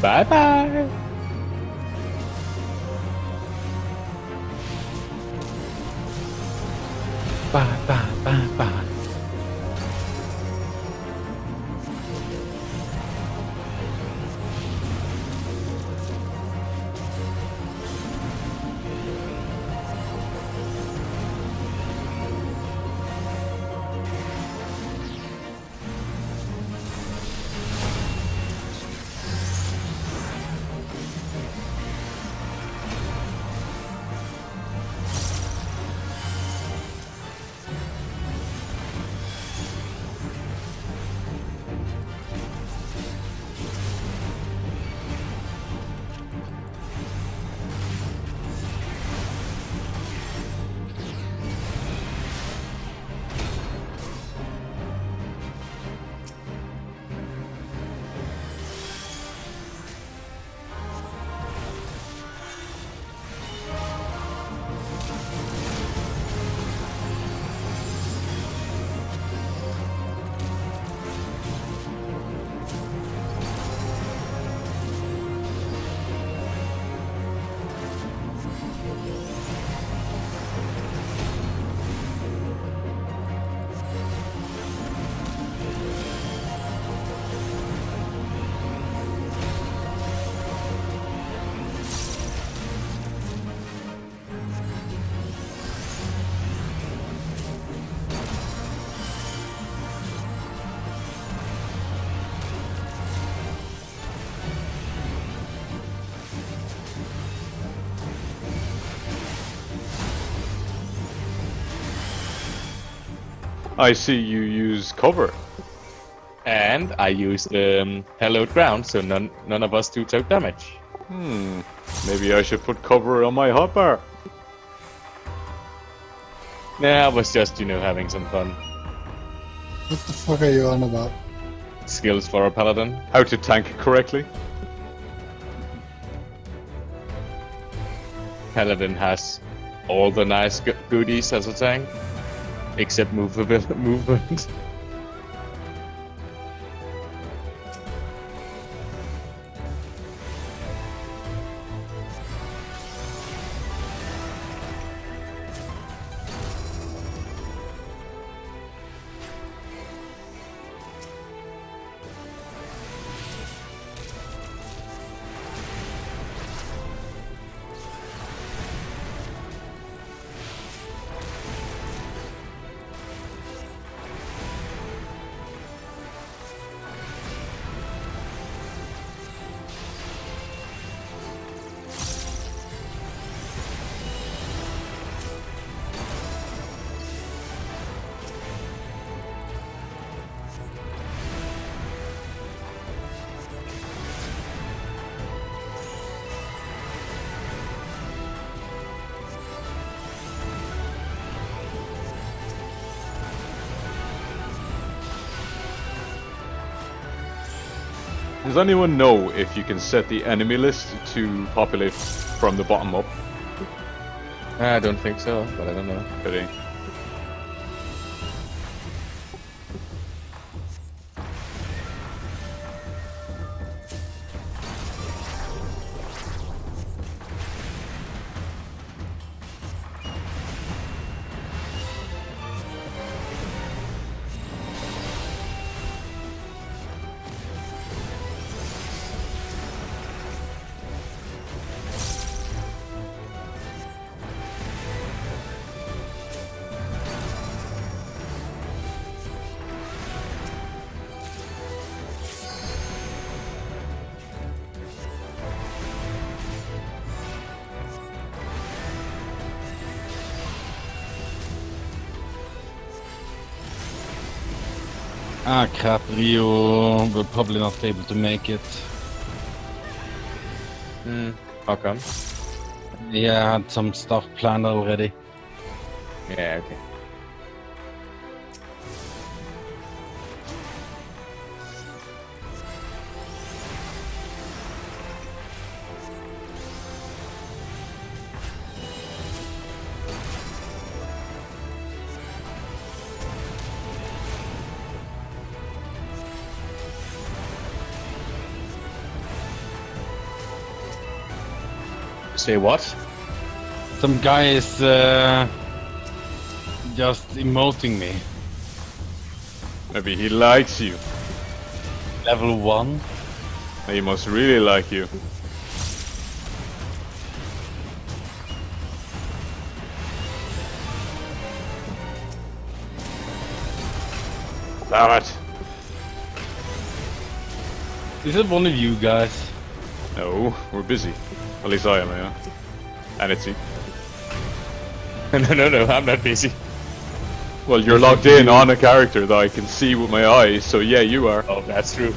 Bye bye. Bye bye bye bye. I see you use cover. And I used hallowed ground, so none of us two took damage. Maybe I should put cover on my hotbar. Nah, I was just, having some fun. What the fuck are you on about? Skills for a paladin. How to tank correctly. Paladin has all the nice goodies as a tank, except movement. Does anyone know if you can set the enemy list to populate from the bottom up? I don't think so, but I don't know. Pity. Ah crap, Rio will probably not be able to make it. How come? Yeah, I had some stuff planned already. Yeah, okay. Say what? Some guy is just emoting me. Maybe he likes you. Level 1. He must really like you. Damn it. Is it one of you guys? No, we're busy. At least I am, yeah. And it's you. No, I'm not busy. Well, you're logged in on a character that I can see with my eyes, so yeah, you are. Oh, that's true.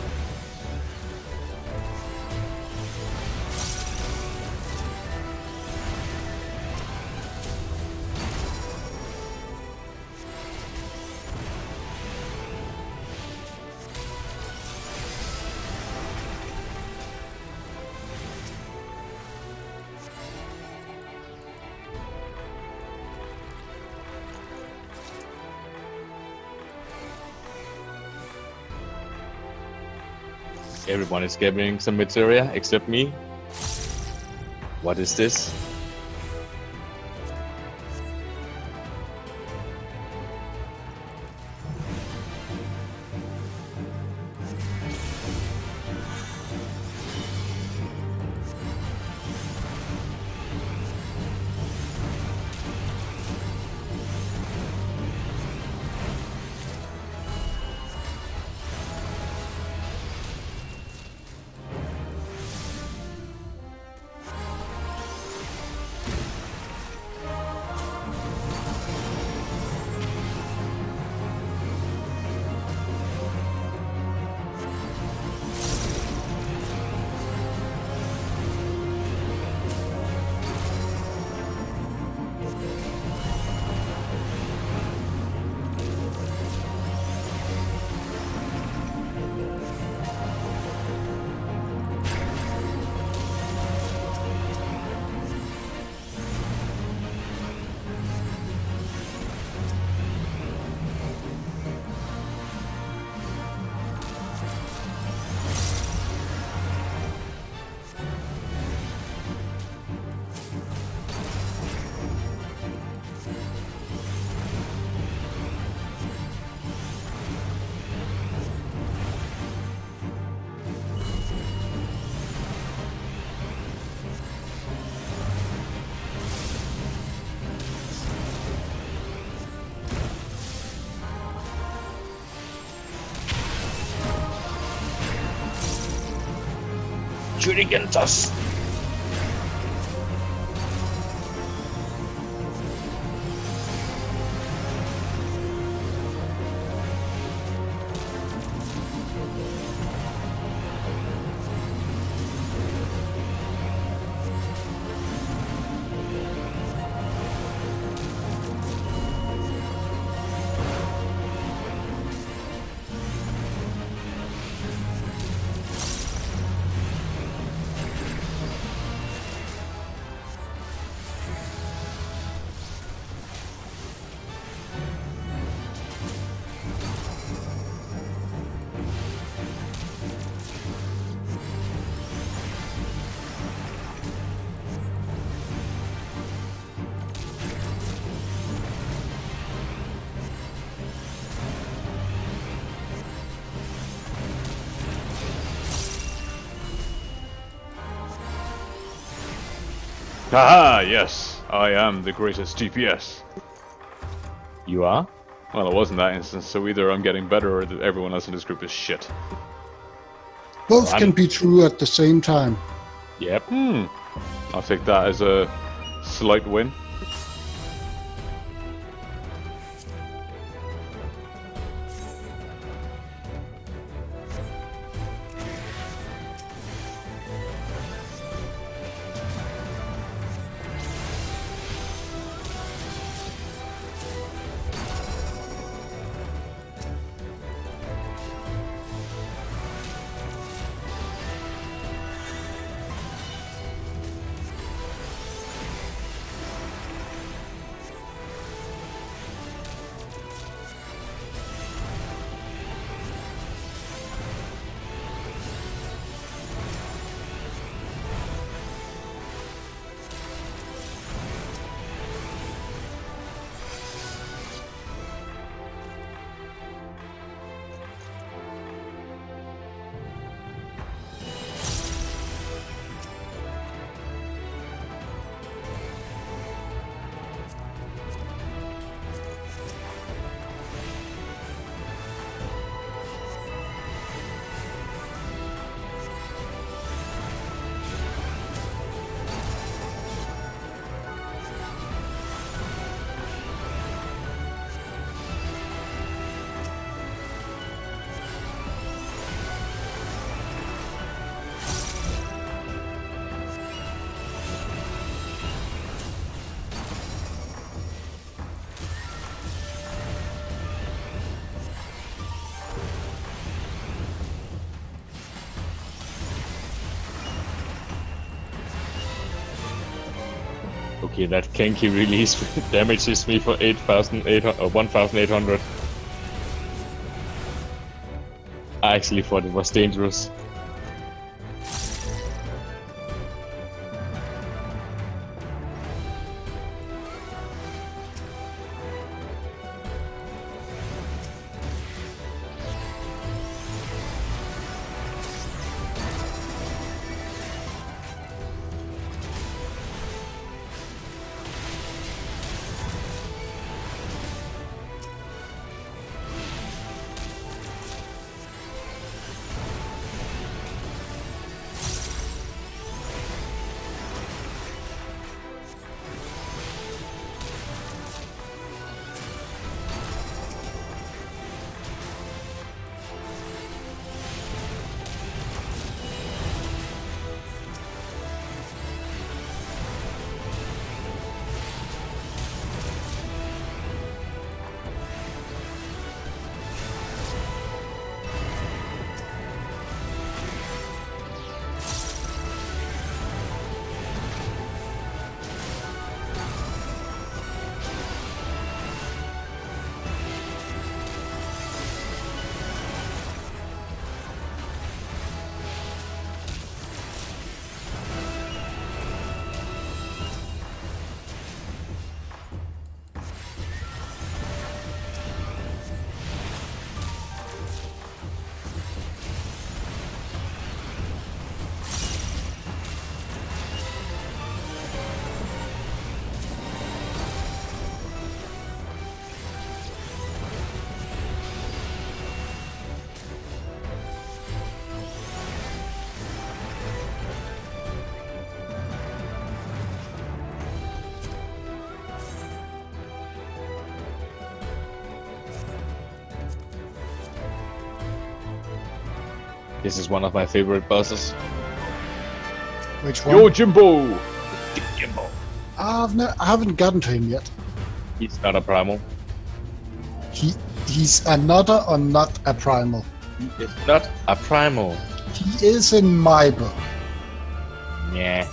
Everyone is getting some materia except me. What is this? Shoot against us! Haha, yes, I am the greatest DPS. You are? Well, it wasn't that instance, so either I'm getting better or everyone else in this group is shit. Both can be true at the same time. Yep. I'll take that as a slight win. Okay, that Kenki release damages me for 8,800 or 1,800. I actually thought it was dangerous. This is one of my favorite bosses. Which one? Yo, Jimbo! Jimbo. I haven't gotten to him yet. He's not a primal. He's another or not a primal. He is not a primal. He is in my book. Yeah.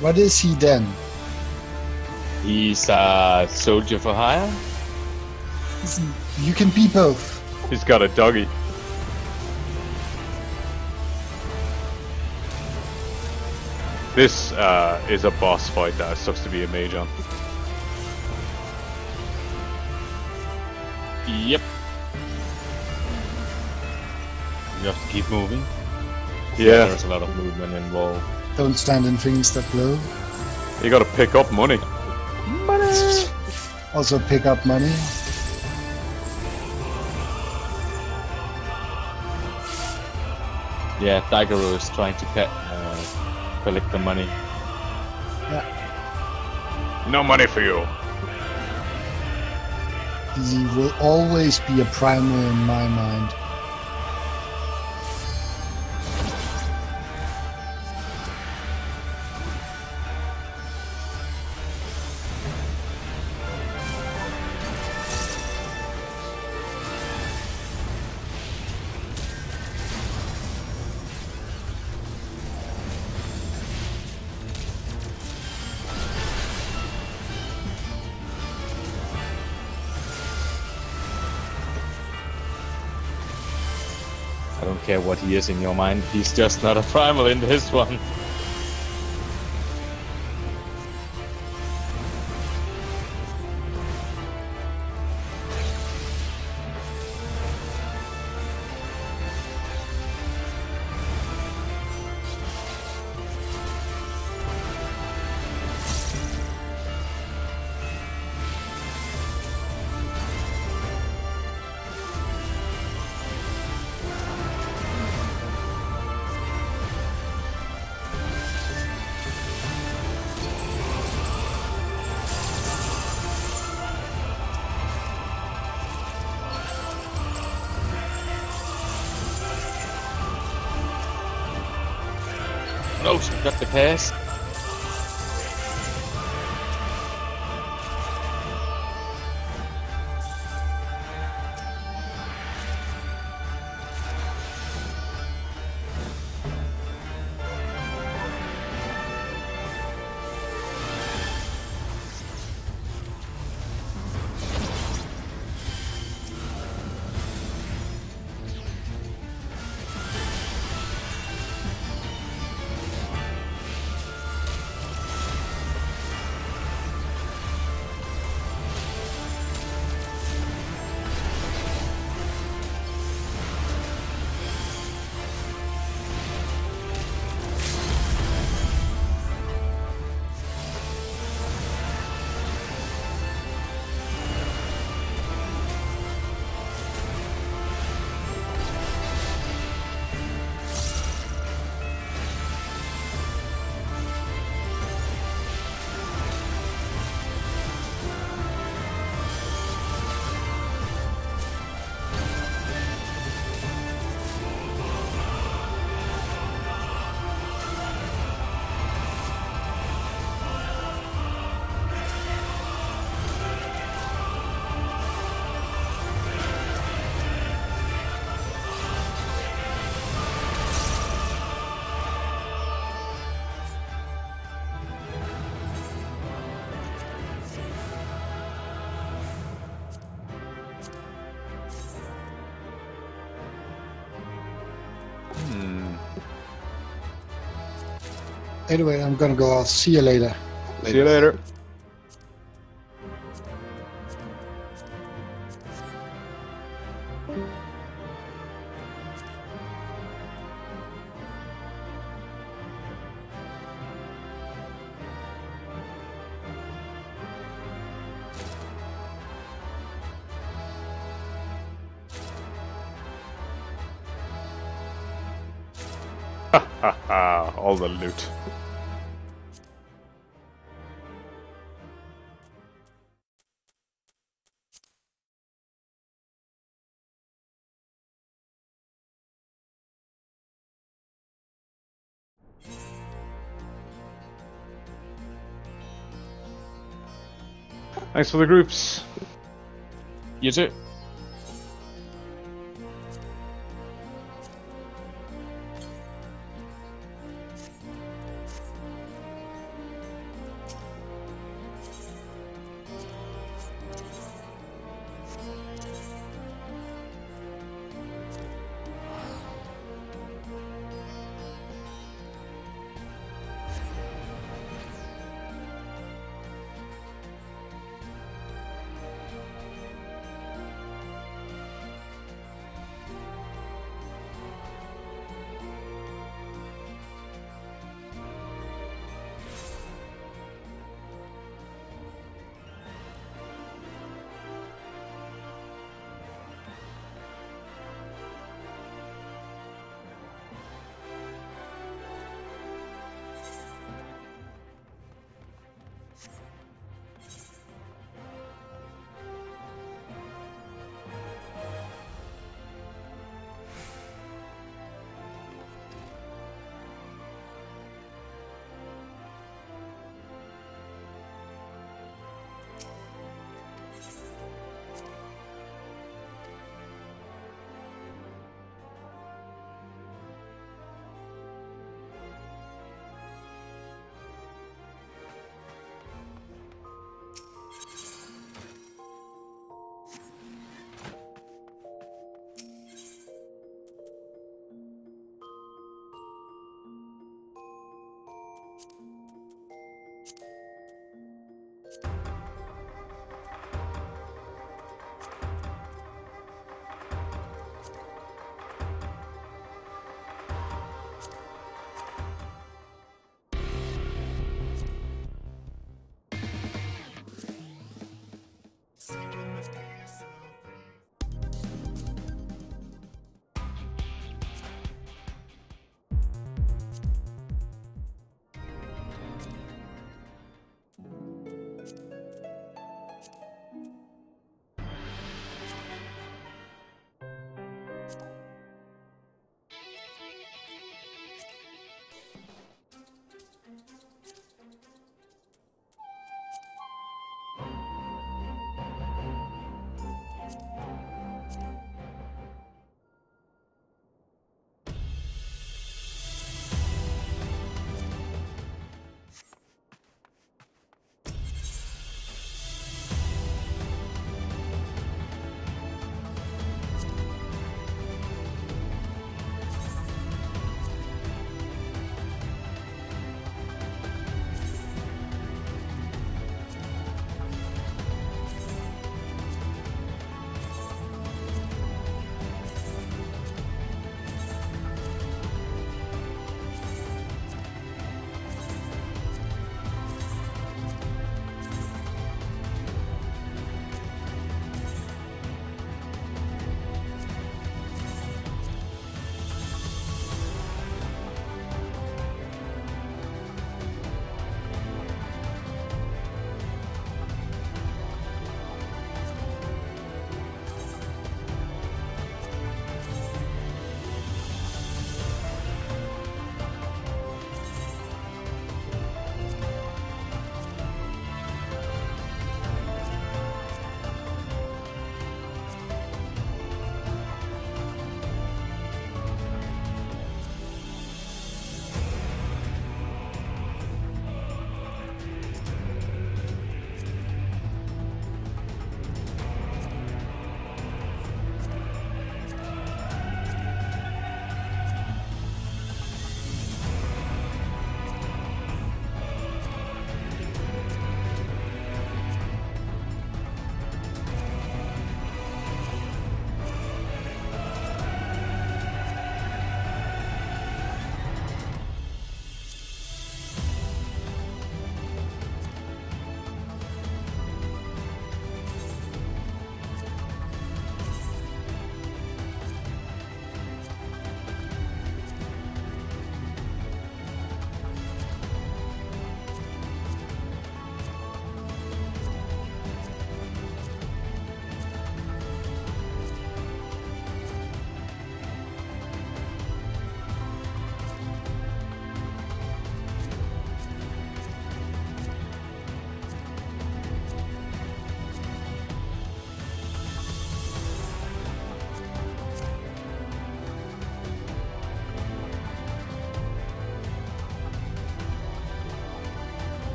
What is he then? He's a soldier for hire. You can be both. He's got a doggy. This is a boss fight that sucks to be a mage on. Yep. You have to keep moving. Yeah, There's a lot of movement involved. Don't stand in things that glow. you gotta pick up money. Also pick up money. Yeah, Daigoro is trying to collect the money. No money for you. He will always be a primal in my mind. I don't care what he is in your mind, he's just not a primal in this one. No, she got the pass. Anyway, I'm gonna go out. See you later. See you later. All the loot. Thanks for the groups. You too.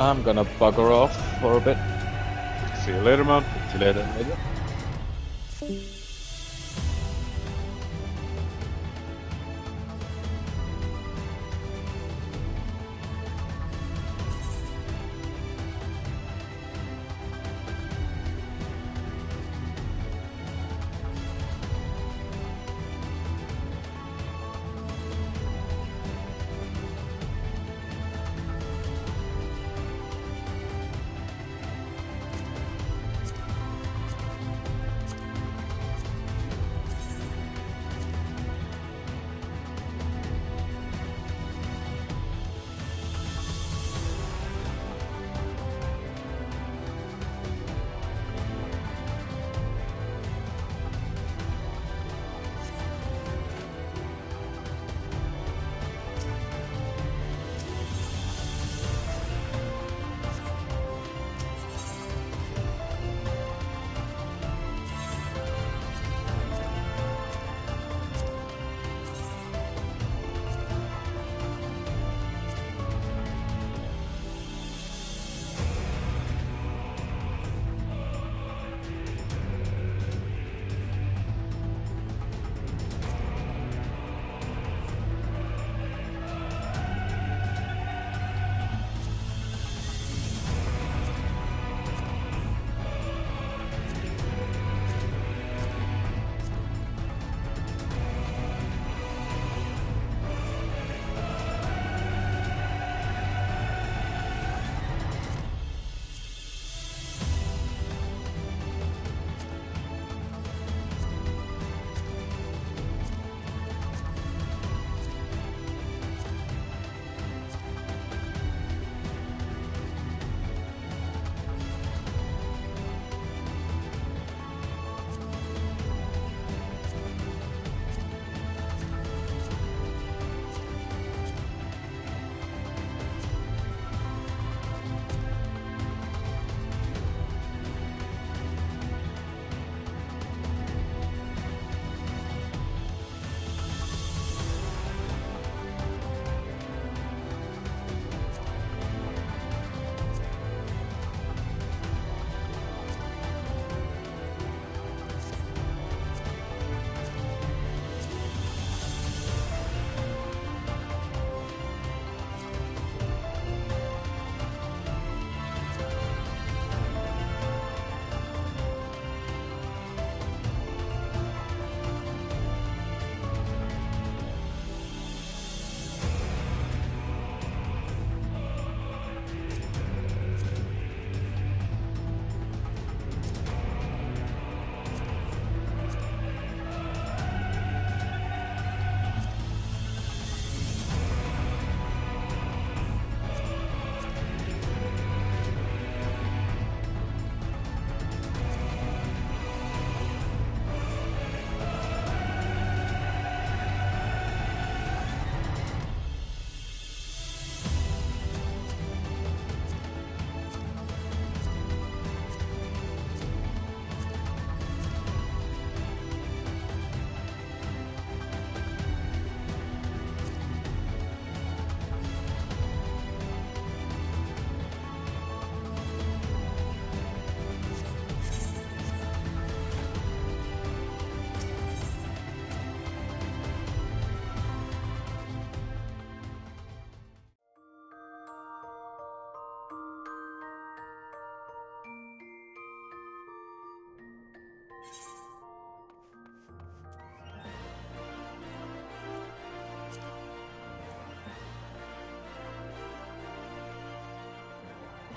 I'm gonna bugger off for a bit. See you later, man. See you later.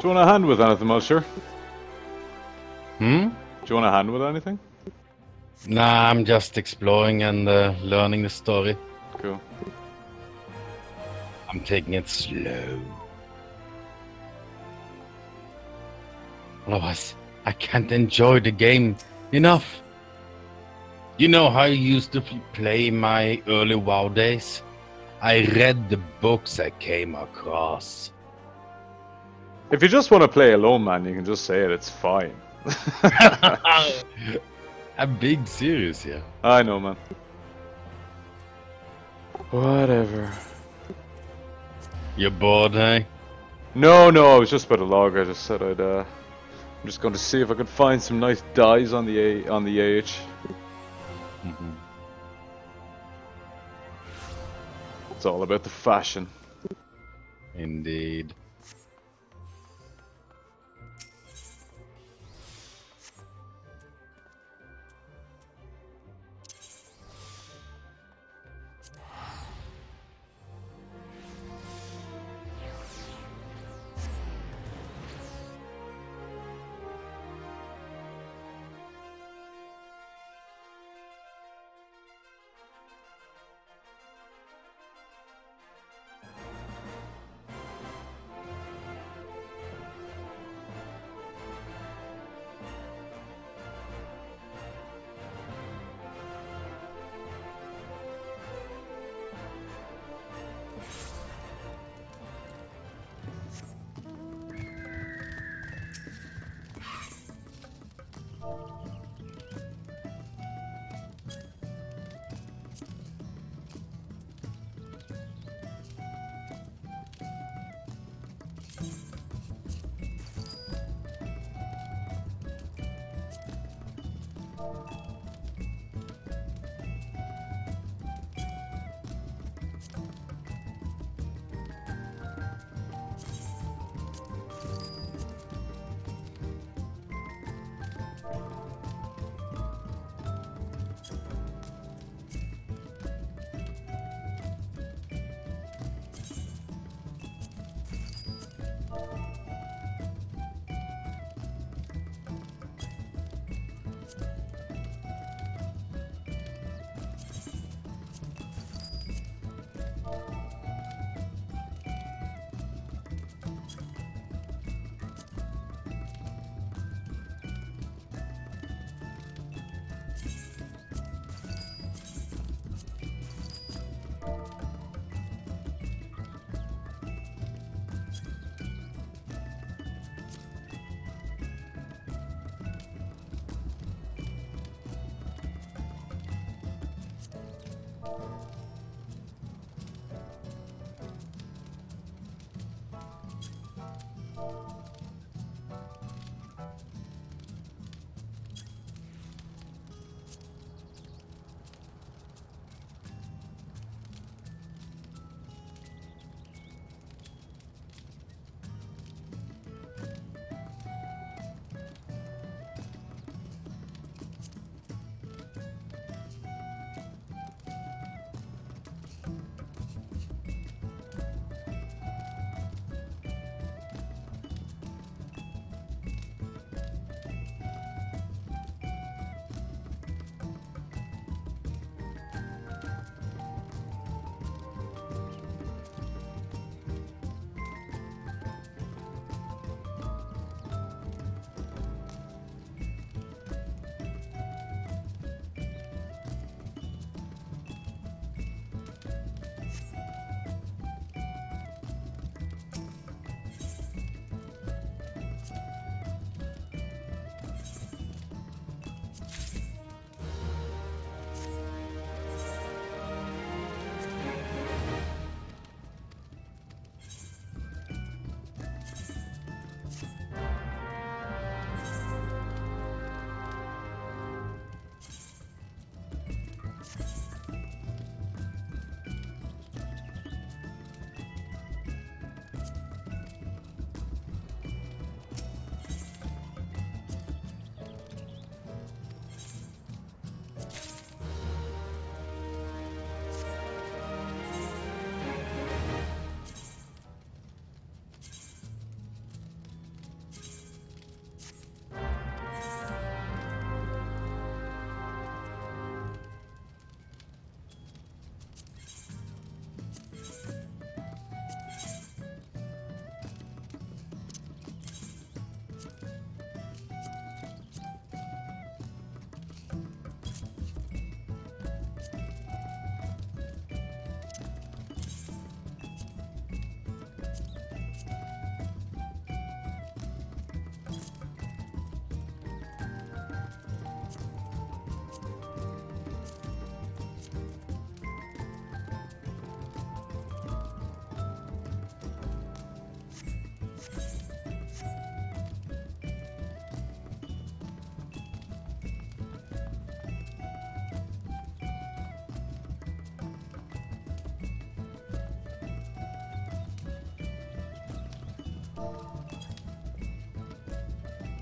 Do you want a hand with anything, Monsieur? Hmm? Do you want a hand with anything? Nah, I'm just exploring and learning the story. Cool. I'm taking it slow. Otherwise, I can't enjoy the game enough. You know how I used to play my early WoW days? I read the books I came across. If you just want to play alone, man, you can just say it. It's fine. I'm being serious here. I know, man. Whatever. You're bored, eh? No, I was just about to log. I just said I'm just going to see if I could find some nice dyes on the AH. Mm-hmm. It's all about the fashion. Indeed.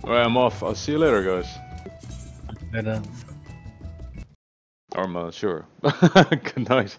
Alright, I'm off. I'll see you later, guys. Better. Sure. Good night.